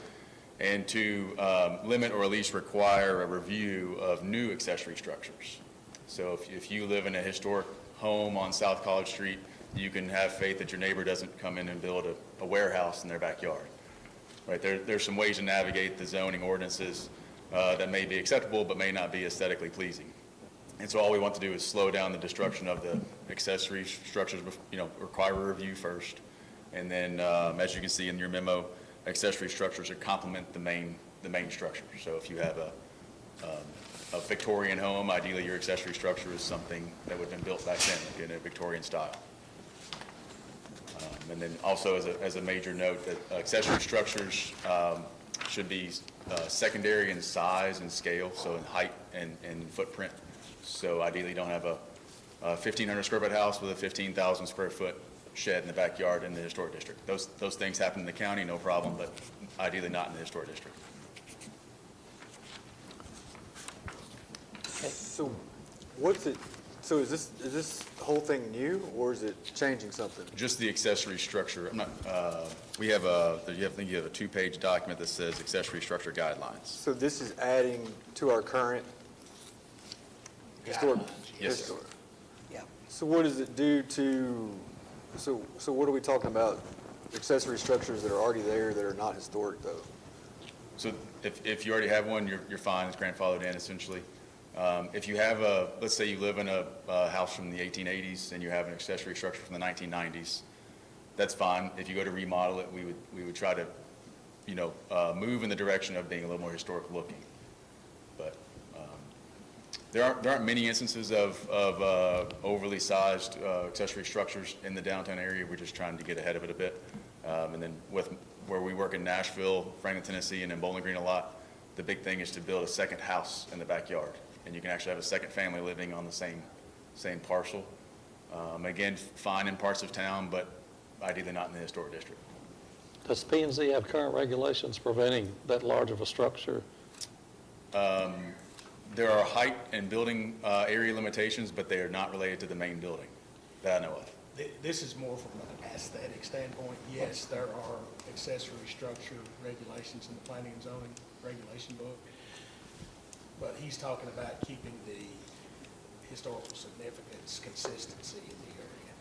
and to limit or at least require a review of new accessory structures. So if you live in a historic home on South College Street, you can have faith that your neighbor doesn't come in and build a warehouse in their backyard. Right? There's some ways to navigate the zoning ordinances that may be acceptable but may not be aesthetically pleasing. And so all we want to do is slow down the destruction of the accessory structures, require a review first. And then, as you can see in your memo, accessory structures that complement the main structure. So if you have a Victorian home, ideally your accessory structure is something that would have been built back then in a Victorian style. And then also as a major note, that accessory structures should be secondary in size and scale, so in height and footprint. So ideally you don't have a 1,500 square foot house with a 15,000 square foot shed in the backyard in the historic district. Those things happen in the county, no problem, but ideally not in the historic district. So what's it, so is this whole thing new, or is it changing something? Just the accessory structure. I'm not, we have I think you have a 2-page document that says accessory structure guidelines. So this is adding to our current historic? Yes, sir. historic. Yeah. So what does it do to, so what are we talking about? Accessory structures that are already there that are not historic, though? So if you already have one, you're fine. It's grandfathered in, essentially. If you have let's say you live in a house from the 1880s and you have an accessory structure from the 1990s, that's fine. If you go to remodel it, we would try to, move in the direction of being a little more historic looking. But there aren't many instances of overly sized accessory structures in the downtown area. We're just trying to get ahead of it a bit. And then where we work in Nashville, Franklin, Tennessee, and in Bowling Green a lot, the big thing is to build a second house in the backyard. And you can actually have a second family living on the same parcel. Again, fine in parts of town, but ideally not in the historic district. Does P&Z have current regulations preventing that large of a structure? There are height and building area limitations, but they are not related to the main building that I know of. This is more from an aesthetic standpoint. Yes, there are accessory structure regulations in the planning and zoning regulation book, but he's talking about keeping the historical significance, consistency in the area.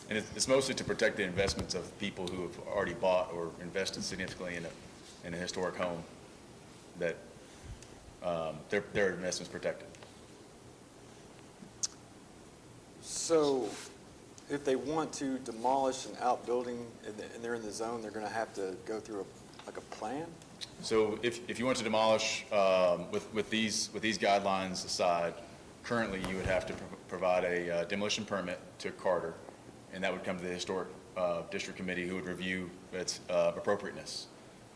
And it's mostly to protect the investments of people who have already bought or invested significantly in a historic home, that their investment's protected. So if they want to demolish an outbuilding and they're in the zone, they're going to have to go through a plan? So if you want to demolish, with these guidelines aside, currently you would have to provide a demolition permit to Carter, and that would come to the Historic District Committee, who would review its appropriateness.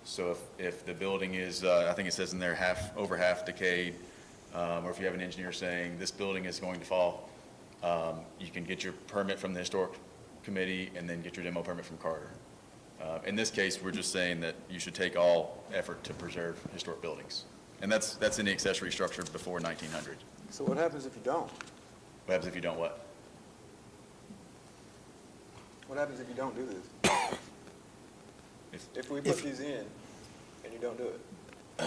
So if the building is, I think it says in there, over half decayed, or if you have an engineer saying this building is going to fall, you can get your permit from the Historic Committee and then get your demo permit from Carter. In this case, we're just saying that you should take all effort to preserve historic buildings. And that's in the accessory structure before 1900. So what happens if you don't? What happens if you don't what? What happens if you don't do this? If we put these in and you don't do it?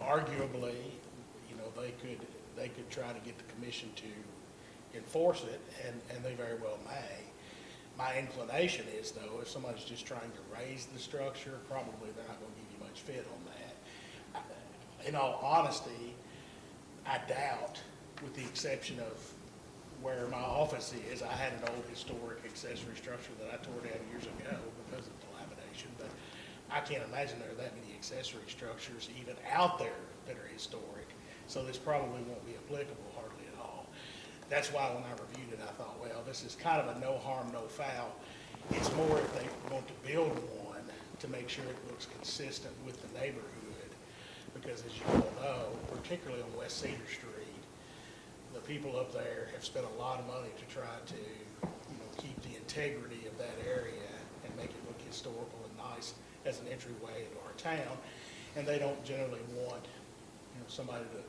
Arguably, they could try to get the commission to enforce it, and they very well may. My inclination is, though, if somebody's just trying to raise the structure, probably they're not going to give you much fit on that. In all honesty, I doubt, with the exception of where my office is, I had an old historic accessory structure that I tore down years ago because of dilapidation, but I can't imagine there are that many accessory structures even out there that are historic, so this probably won't be applicable hardly at all. That's why when I reviewed it, I thought, well, this is kind of a no harm, no foul. It's more if they want to build one to make sure it looks consistent with the neighborhood, because as you all know, particularly on West Cedar Street, the people up there have spent a lot of money to try to, keep the integrity of that area and make it look historical and nice as an entryway into our town. And they don't generally want, somebody to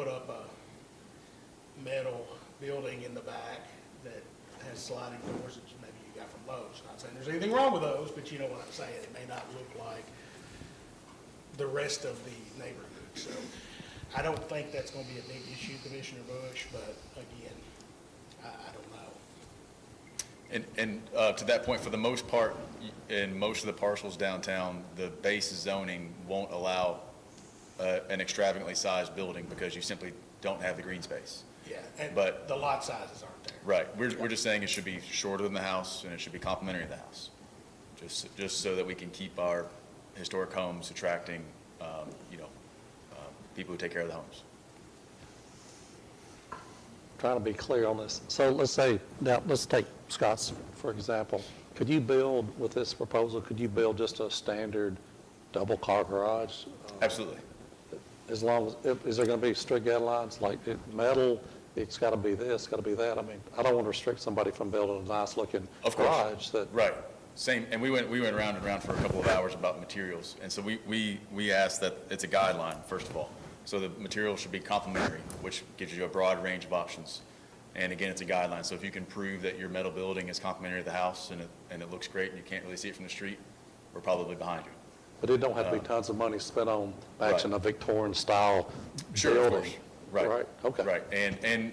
put up a metal building in the back that has sliding doors that maybe you got from Lowe's. Not saying there's anything wrong with those, but you know what I'm saying. It may not look like the rest of the neighborhood. So I don't think that's going to be a big issue, Commissioner Bush, but again, I don't know. And to that point, for the most part, in most of the parcels downtown, the base zoning won't allow an extravagantly sized building because you simply don't have the green space. Yeah, and But- the lot sizes aren't there. Right. We're just saying it should be shorter than the house and it should be complementary to the house. Just so that we can keep our historic homes attracting, people who take care of the homes. Trying to be clear on this. So let's say, now, let's take Scott's, for example. Could you build, with this proposal, could you build just a standard double-car garage? Absolutely. As long as, is there going to be strict guidelines, like metal, it's got to be this, got to be that? I mean, I don't want to restrict somebody from building a nice-looking Of course. garage that, Right. Same, and we went round and round for a couple of hours about materials. And so we asked that it's a guideline, first of all. So the material should be complementary, which gives you a broad range of options. And again, it's a guideline. So if you can prove that your metal building is complementary to the house and it looks great and you can't really see it from the street, we're probably behind you. but it don't have to be tons of money spent on matching Right. a Victorian-style Sure, of building. course. Right. Right, okay. Right, and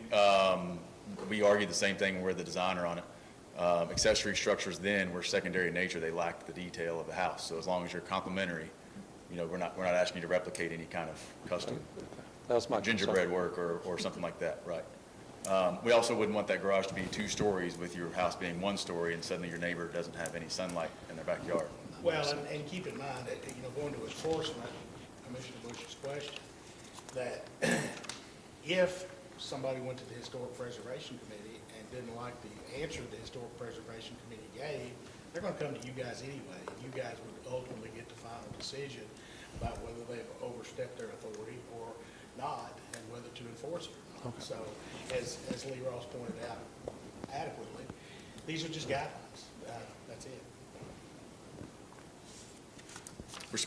we argued the same thing, we're the designer on it. Accessory structures then were secondary in nature, they lacked the detail of the house. So as long as you're complementary, we're not asking you to replicate any kind of custom That's my concern. gingerbread work or something like that, right? We also wouldn't want that garage to be 2 stories with your house being 1 story and suddenly your neighbor doesn't have any sunlight in their backyard. Well, and keep in mind that, going to enforcement, Commissioner Bush's question, that if somebody went to the Historic Preservation Committee and didn't like the answer the Historic Preservation Committee gave, they're going to come to you guys anyway. You guys would ultimately get the final decision about whether they've overstepped their authority or not, and whether to enforce it or not. So, as Lee Ross pointed out adequately, these are just guidelines. That's it.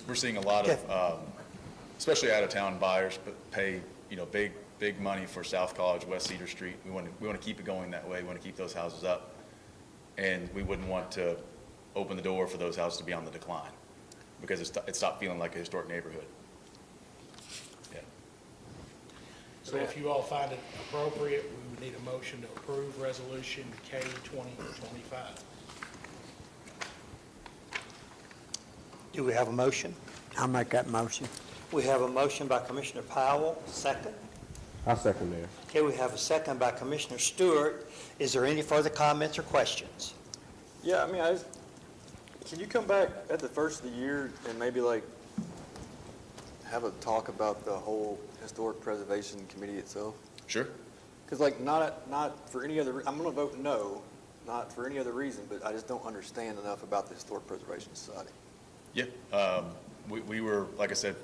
We're seeing a lot of, especially out-of-town buyers, but pay, big money for South College, West Cedar Street. We want to keep it going that way. We want to keep those houses up. And we wouldn't want to open the door for those houses to be on the decline because it stopped feeling like a historic neighborhood. Yeah. So if you all find it appropriate, we would need a motion to approve Resolution K 2025. Do we have a motion? I'll make that motion. We have a motion by Commissioner Powell, second. I second that. Okay, we have a second by Commissioner Stewart. Is there any further comments or questions? Yeah, can you come back at the first of the year and maybe have a talk about the whole Historic Preservation Committee itself? Sure. Because not for any other, I'm going to vote no, not for any other reason, but I just don't understand enough about the Historic Preservation Society. Yeah. We were, like I said,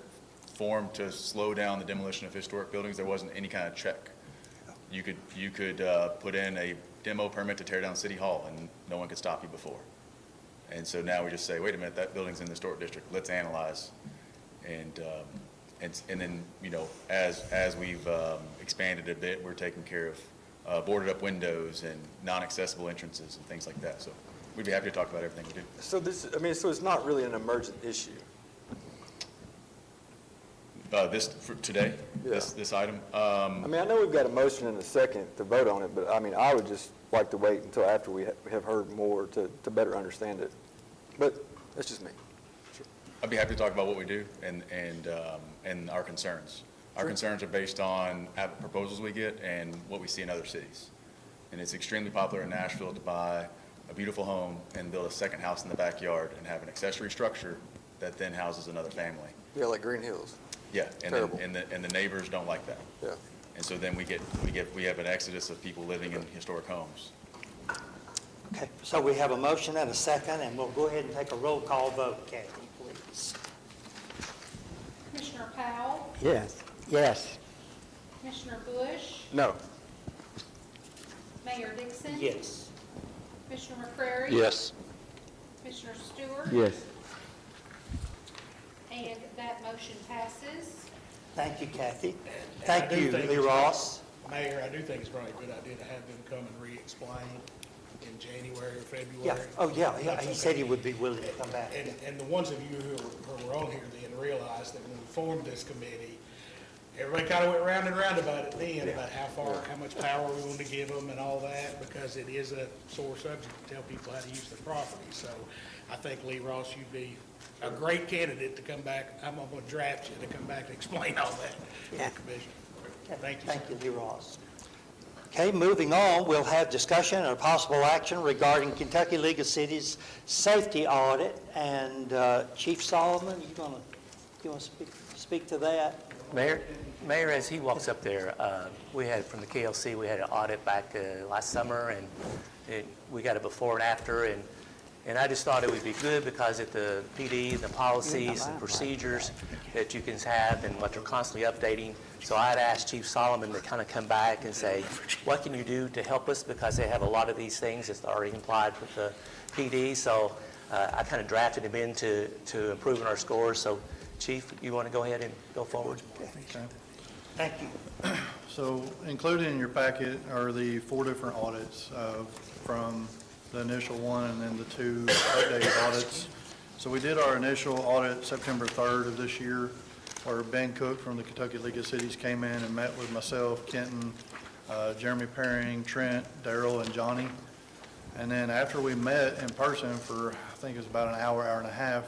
formed to slow down the demolition of historic buildings. There wasn't any kind of check. You could put in a demo permit to tear down City Hall, and no one could stop you before. And so now we just say, wait a minute, that building's in the historic district. Let's analyze. And then, as we've expanded a bit, we're taking care of boarded up windows and non-accessible entrances and things like that. So we'd be happy to talk about everything we do. So so it's not really an emergent issue. This, for today, Yeah. this item? I know we've got a motion and a second to vote on it, but I would just like to wait until after we have heard more to better understand it. But that's just me. I'd be happy to talk about what we do and our concerns. Our concerns are based on proposals we get and what we see in other cities. And it's extremely popular in Nashville to buy a beautiful home and build a second house in the backyard and have an accessory structure that then houses another family. Yeah, like Green Hills. Yeah, and Terrible. the neighbors don't like that. Yeah. And so then we have an exodus of people living in historic homes. Okay, so we have a motion and a second, and we'll go ahead and take a roll call vote. Kathy, please. Commissioner Powell, Yes. Yes. Commissioner Bush, No. Mayor Dixon. Yes. Commissioner McCrary. Yes. Commissioner Stewart. Yes. And that motion passes. Thank you, Kathy. And I Thank do you, think Lee it's- Ross. Mayor, I do think it's probably a good idea to have them come and re-explain in January or February. Yeah, oh, yeah, he That's said okay. he would be willing to come back. And the ones of you who were on here then realized that when we formed this committee, everybody kind of went round and round about it then, about how much power we wanted to give them and all that, because it is a sore subject to tell people how to use their property. So I think, Lee Ross, you'd be a great candidate to come back. I'm going to draft you to come back and explain all that to Yeah. the commission. Thank you, Thank sir. you, Lee Ross. Okay, moving on, we'll have discussion and possible action regarding Kentucky League of Cities safety audit. And Chief Solomon, you want to speak to that? Mayor, as he walks up there, we had, from the KLC, we had an audit back last summer, and we got a before and after, and I just thought it would be good because at the PD, the policies and procedures that you can have and what they're constantly updating. So I'd asked Chief Solomon to kind of come back and say, what can you do to help us? Because they have a lot of these things that's already implied with the PD. So I kind of drafted him into improving our scores. So Chief, you want to go ahead and go forward? Okay. Thank you. So included in your packet are the 4 different audits from the initial one and then the 2 updated audits. So we did our initial audit September 3rd of this year, where Ben Cook from the Kentucky League of Cities came in and met with myself, Kenton, Jeremy Perring, Trent, Daryl, and Johnny. And then after we met in person for, I think it was about an hour, hour and a half,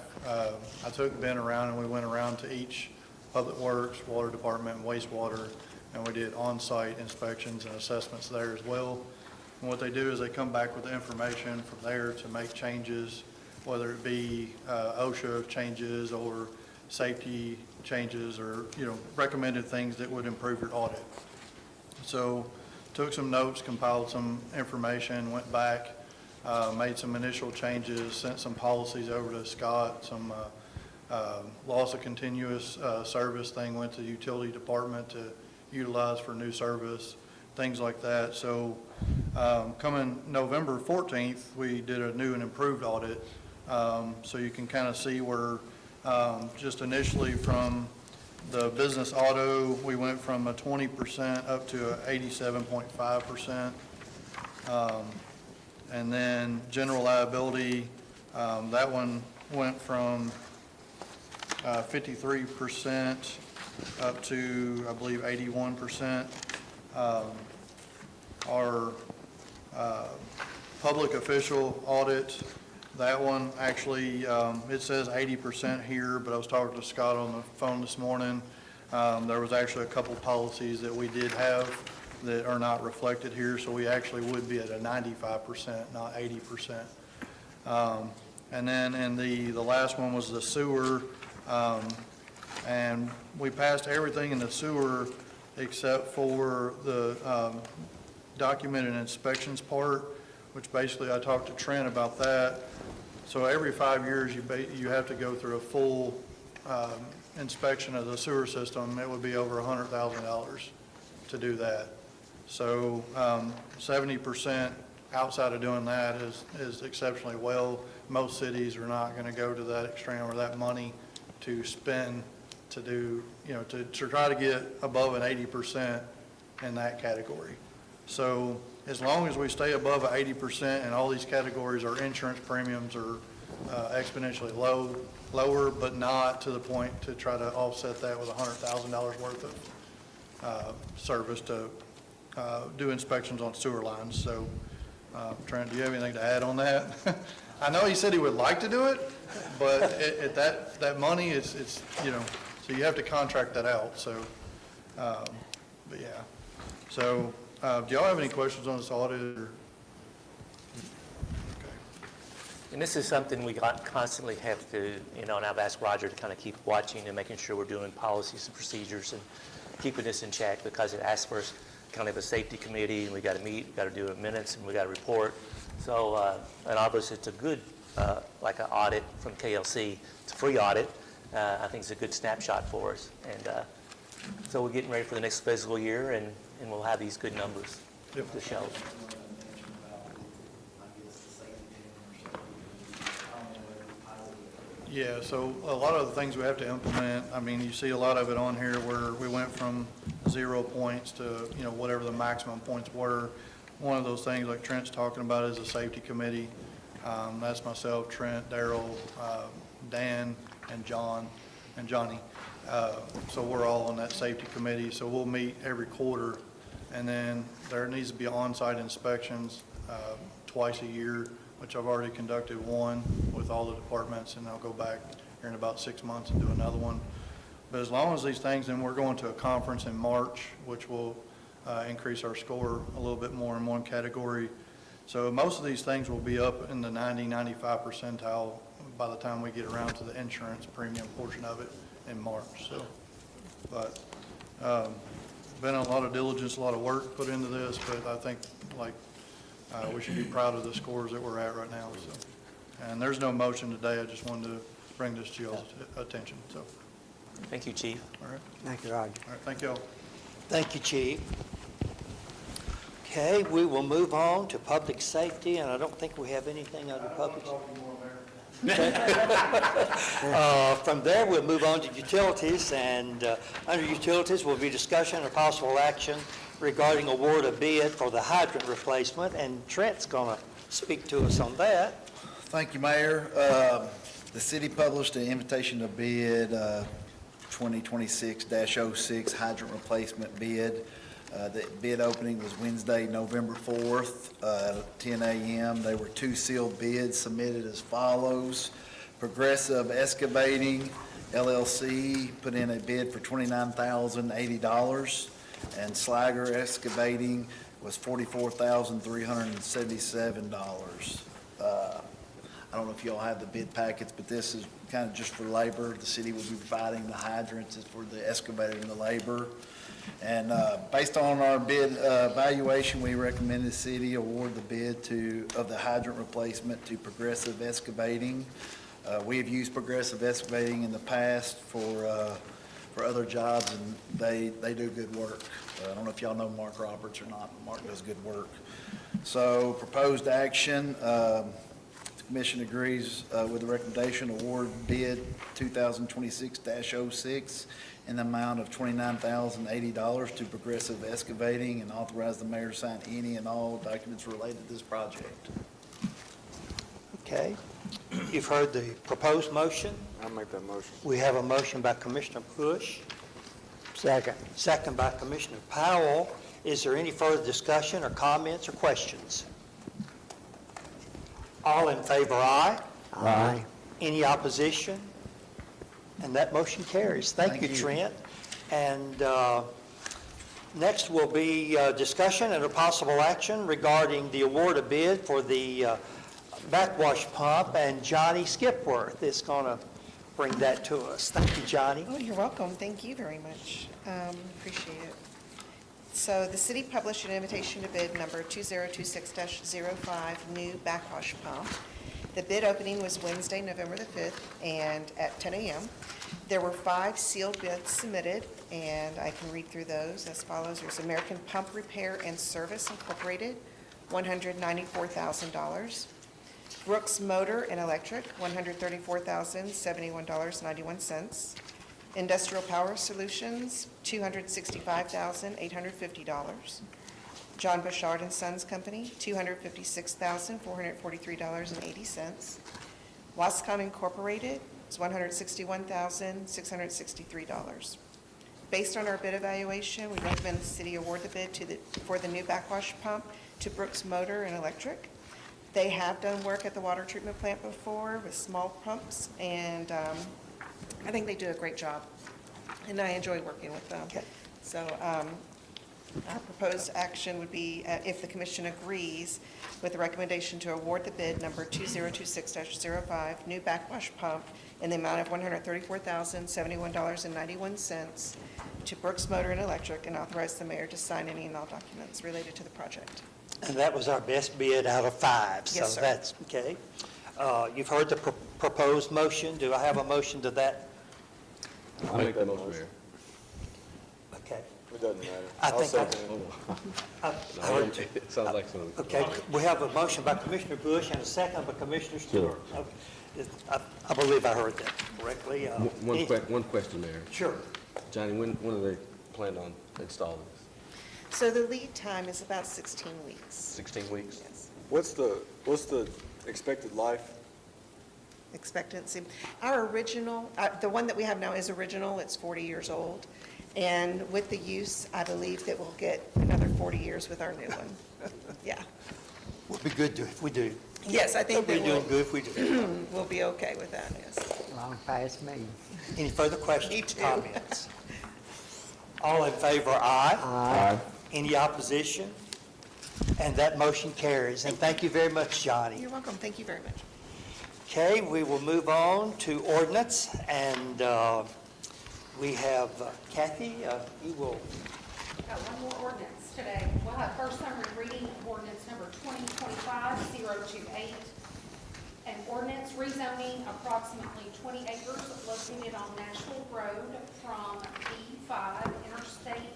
I took Ben around and we went around to each Public Works, Water Department, and wastewater, and we did on-site inspections and assessments there as well. And what they do is they come back with the information from there to make changes, whether it be OSHA changes or safety changes or, recommended things that would improve your audit. So took some notes, compiled some information, went back, made some initial changes, sent some policies over to Scott, some loss of continuous service thing went to the utility department to utilize for new service, things like that. So coming November 14th, we did a new and improved audit. So you can kind of see where just initially from the business auto, we went from a 20% up to a 87.5%. And then general liability, that one went from 53% up to, I believe, 81%. Our public official audit, that one actually, it says 80% here, but I was talking to Scott on the phone this morning. There was actually a couple policies that we did have that are not reflected here, so we actually would be at a 95%, not 80%. And then in the last one was the sewer, and we passed everything in the sewer except for the documented inspections part, which basically I talked to Trent about that. So every 5 years, you have to go through a full inspection of the sewer system. It would be over $100,000 to do that. So 70% outside of doing that is exceptionally well. Most cities are not going to go to that extreme or that money to spend to do, to try to get above an 80% in that category. So as long as we stay above 80% and all these categories, our insurance premiums are exponentially lower, but not to the point to try to offset that with $100,000 worth of service to do inspections on sewer lines. So Trent, do you have anything to add on that? I know he said he would like to do it, but at that money, it's so you have to contract that out. So, but yeah. So Do y'all have any questions on this audit? Or? And this is something we constantly have to, and I've asked Roger to kind of keep watching and making sure we're doing policies and procedures and keeping this in check, because it asks for kind of a safety committee, and we got to meet, we got to do minutes, and we got to report. So, and obviously it's a good, like an audit from KLC. It's a free audit. I think it's a good snapshot for us. And so we're getting ready for the next fiscal year, and we'll have these good numbers to show. Yeah, so a lot of the things we have to implement, I mean, you see a lot of it on here where we went from 0 points to, whatever the maximum points were. One of those things like Trent's talking about is a safety committee. That's myself, Trent, Daryl, Dan, and John, and Johnny. So we're all on that safety committee, so we'll meet every quarter. And then there needs to be on-site inspections twice a year, which I've already conducted one with all the departments, and I'll go back here in about 6 months and do another one. But as long as these things, then we're going to a conference in March, which will increase our score a little bit more in one category. So most of these things will be up in the 90, 95 percentile by the time we get around to the insurance premium portion of it in March. So, but been a lot of diligence, a lot of work put into this, but I think we should be proud of the scores that we're at right now. So, and there's no motion today. I just wanted to bring this to y'all's attention. So, Thank you, Chief. all right. Thank you, Roger. All right. Thank y'all. Thank you, Chief. Okay, we will move on to public safety, and I don't think we have anything under public. From there, we'll move on to utilities, and under utilities will be discussion or possible action regarding award of bid for the hydrant replacement, and Trent's going to speak to us on that. Thank you, Mayor. The city published an invitation to bid 2026-06 hydrant replacement bid. The bid opening was Wednesday, November 4th at 10 a.m. There were 2 sealed bids submitted as follows. Progressive Excavating, LLC, put in a bid for $29,080, and Slager Excavating was $44,377. I don't know if y'all have the bid packets, but this is kind of just for labor. The city will be providing the hydrants for the excavator and the labor. And based on our bid valuation, we recommend the city award the bid of the hydrant replacement to Progressive Excavating. We have used Progressive Excavating in the past for other jobs, and they do good work. I don't know if y'all know Mark Roberts or not, but Mark does good work. So proposed action, the commission agrees with the recommendation, award bid 2026-06 in the amount of $29,080 to Progressive Excavating, and authorize the mayor to sign any and all documents related to this project. Okay, you've heard the proposed motion. I'll make that motion. We have a motion by Commissioner Bush, Second. second by Commissioner Powell. Is there any further discussion or comments or questions? All in favor, aye. Aye. Any opposition? And that motion carries. Thank you, Thank you. Trent. And next will be discussion and a possible action regarding the award of bid for the backwash pump, and Johnny Skipworth is going to bring that to us. Thank you, Johnny. Oh, you're welcome. Thank you very much. Appreciate it. So the city published an invitation to bid number 2026-05, new backwash pump. The bid opening was Wednesday, November the 5th, and at 10 a.m. There were 5 sealed bids submitted, and I can read through those as follows. There's American Pump Repair and Service Incorporated, $194,000. Brooks Motor and Electric, $134,071.91. Industrial Power Solutions, $265,850. John Bouchard and Sons Company, $256,443.80. Wascon Incorporated is $161,663. Based on our bid evaluation, we recommend the city award the bid for the new backwash pump to Brooks Motor and Electric. They have done work at the water treatment plant before with small pumps, and I think they do a great job, and I enjoy working with them. Okay. So Our proposed action would be, if the commission agrees with the recommendation to award the bid number 2026-05, new backwash pump in the amount of $134,071.91 to Brooks Motor and Electric, and authorize the mayor to sign any and all documents related to the project. And that was our best bid out of 5. Yes, So sir. that's, okay. You've heard the proposed motion. Do I have a motion to that? I'll make that motion, Mayor. Okay. It doesn't matter. I I'll think I- second it. I heard you. It sounds like something. Okay, we have a motion by Commissioner Bush and a second by Commissioner Stewart. Okay. I believe I heard that correctly. One question, Mayor. Sure. Johnny, when are they planning on installing this? So the lead time is about 16 weeks. 16 weeks? Yes. What's the expected life? Expectancy. Our original, the one that we have now is original, it's 40 years old. And with the use, I believe that we'll get another 40 years with our new one. Yeah. We'll be good if we do. Yes, I think We'll that be doing good if we do. we'll be okay with that, yes. Long past me. Any further Me questions, too. comments? All in favor, aye. Aye. Any opposition? And that motion carries. And thank you very much, Johnny. You're welcome, thank you very much. Okay, we will move on to ordinance, and we have Kathy, you will, Got one more ordinance today. We'll have first summary reading of ordinance number 2025-028. An ordinance rezoning approximately 20 acres located on Nashville Road from B5 Interstate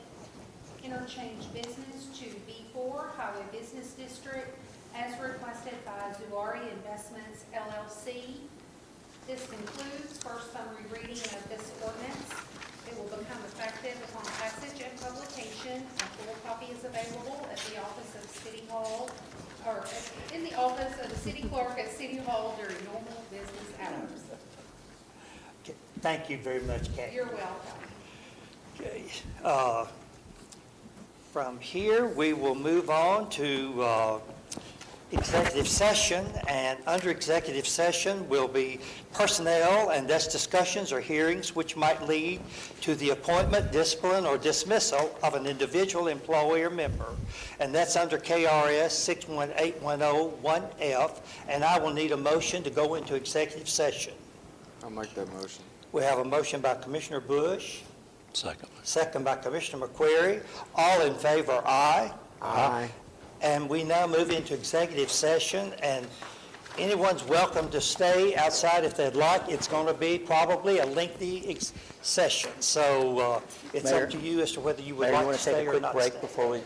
Interchange Business to B4 Highway Business District as requested by Zuari Investments LLC. This concludes first summary reading of this ordinance. It will become effective upon passage and publication. A full copy is available at the office of City Hall, or in the office of the city clerk at City Hall during normal business hours. okay, thank you very much, Kathy. You're welcome. Okay, from here, we will move on to executive session, and under executive session will be personnel, and that's discussions or hearings which might lead to the appointment, discipline, or dismissal of an individual employee or member, and that's under KRS 618101F, and I will need a motion to go into executive session. I'll make that motion. We have a motion by Commissioner Bush, Second. second by Commissioner McQuarrie. All in favor, aye. Aye. And we now move into executive session, and anyone's welcome to stay outside if they'd like. It's going to be probably a lengthy session, so it's Mayor? up to you as to whether you would Mayor, you like want to to take stay a or quick not break stay. before we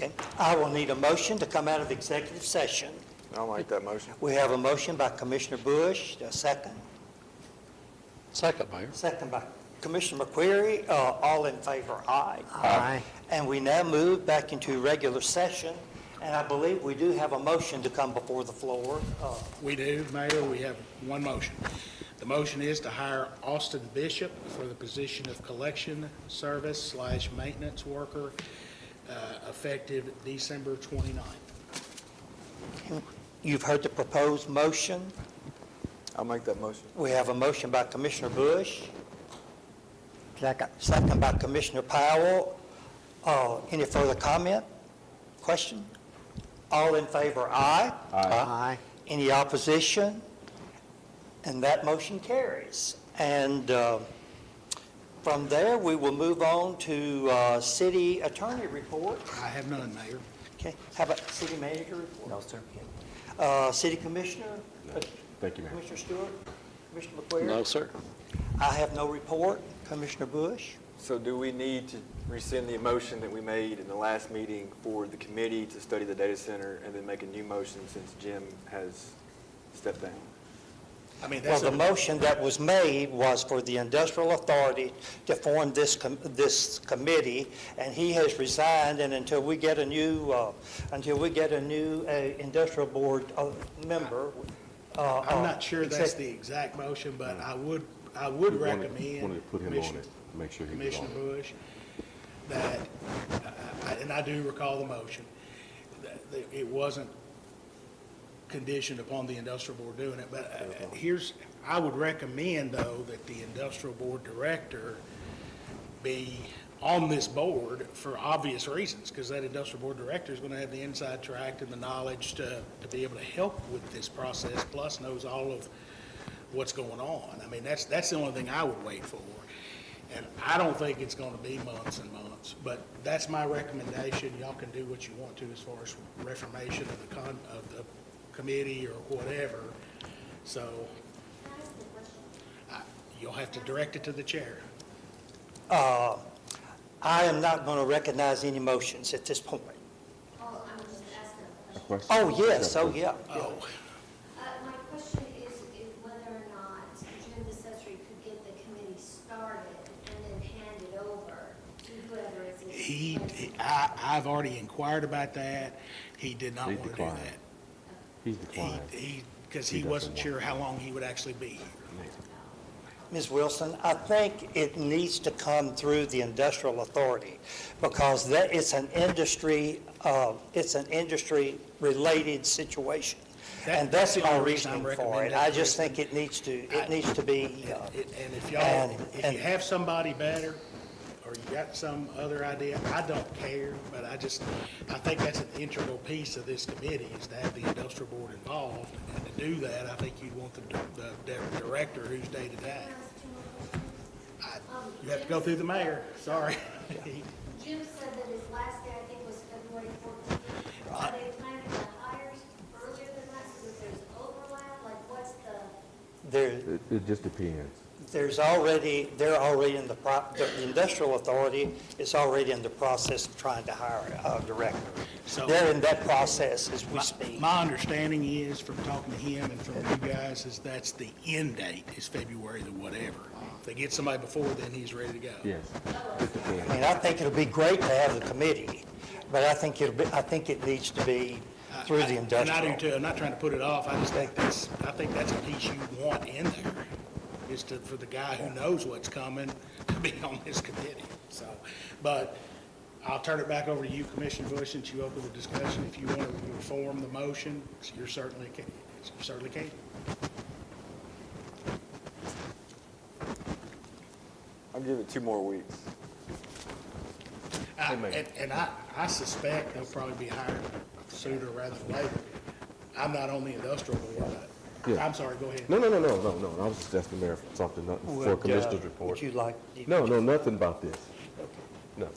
Okay, I will need a motion to come out of executive session. I'll make that motion. We have a motion by Commissioner Bush, a second. Second, Mayor. Second by Commissioner McQuarrie. All in favor, aye. Aye. And we now move back into regular session, and I believe we do have a motion to come before the floor. We do, Mayor, we have one motion. The motion is to hire Austin Bishop for the position of collection service / maintenance worker, effective December 29th. You've heard the proposed motion. I'll make that motion. We have a motion by Commissioner Bush, Second. second by Commissioner Powell. Any further comment, question? All in favor, aye. Aye. Any opposition? And that motion carries. And from there, we will move on to city attorney report. I have none, Mayor. Okay, how about city manager report? No, sir. City commissioner? Thank you, Mayor. Commissioner Stewart? Commissioner McQuarrie? No, sir. I have no report. Commissioner Bush? So do we need to rescind the motion that we made in the last meeting for the committee to study the data center and then make a new motion since Jim has stepped down? I mean, Well, that's the motion that was made was for the industrial authority to form this committee, and he has resigned, and until we get a new, industrial board member. I'm not sure that's the exact motion, but I would recommend. Wanted to put him on it, make sure he was on Commissioner it. Bush, that, and I do recall the motion, that it wasn't conditioned upon the industrial board doing it, but I would recommend, though, that the industrial board director be on this board for obvious reasons, because that industrial board director is going to have the inside track and the knowledge to be able to help with this process, plus knows all of what's going on. I mean, that's the only thing I would wait for. And I don't think it's going to be months and months, but that's my recommendation. Y'all can do what you want to as far as reformation of the committee or whatever. So you'll have to direct it to the chair. I am not going to recognize any motions at this point. Oh, I'm just asking a A question. question? Oh, yes, oh, yeah. Oh, My question is if whether or not Jim DeCesare could get the committee started and then hand it over to whoever is in place. I've already inquired about that. He did not He want to do declined. that. He's declined. Because He he wasn't doesn't sure how long he would actually be here. Ms. Wilson, I think it needs to come through the industrial authority because it's an industry-related situation. And that's the my only reason reasoning I'm for recommending it. I that, just Commissioner. think it needs to be, And if and- you have somebody better, or you got some other idea, I don't care, but I think that's an integral piece of this committee, is to have the industrial board involved. And to do that, I think you'd want the director who's day-to-day. You have to go through the mayor, sorry. Jim said that his last day, I think, was February 14th. Are they planning to hire earlier than that so that there's overlap? Like, what's the? It just depends. they're already in the industrial authority is already in the process of trying to hire a director. So- They're in that process as we speak. My understanding is, from talking to him and from you guys, is that's the end date, is February the whatever. If they get somebody before then, he's ready to go. Yes, just depends. I mean, I think it'll be great to have the committee, but I think it needs to be through the industrial. And I do too. I'm not trying to put it off. I just think that's a piece you want in there, is for the guy who knows what's coming to be on this committee. So, but I'll turn it back over to you, Commissioner Bush, since you opened the discussion. If you want to reform the motion, you certainly can. I'll give it 2 more weeks. And I suspect they'll probably be hired sooner rather than later. I'm not on the industrial board, but, Yeah. I'm sorry, go ahead. No. I was just asking Mayor for something, not for Commissioner's report. Would you like? No, nothing about this. No.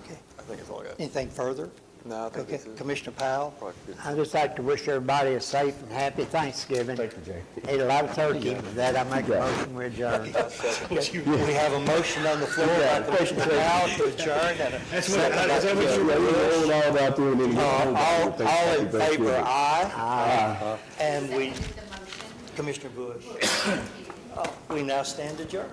Okay. I think it's all I got. Anything further? No, I think Okay, this is Commissioner Powell? probably good. I'd just like to wish everybody a safe and happy Thanksgiving. Thank you, Jay. Ate a lot of turkey. With that, I make a motion we adjourn. We have a motion on the floor by Commissioner Powell to adjourn and a second by Commissioner Bush. All in favor, aye. Aye. And we, Seconded the motion. Commissioner Bush, we now stand adjourned.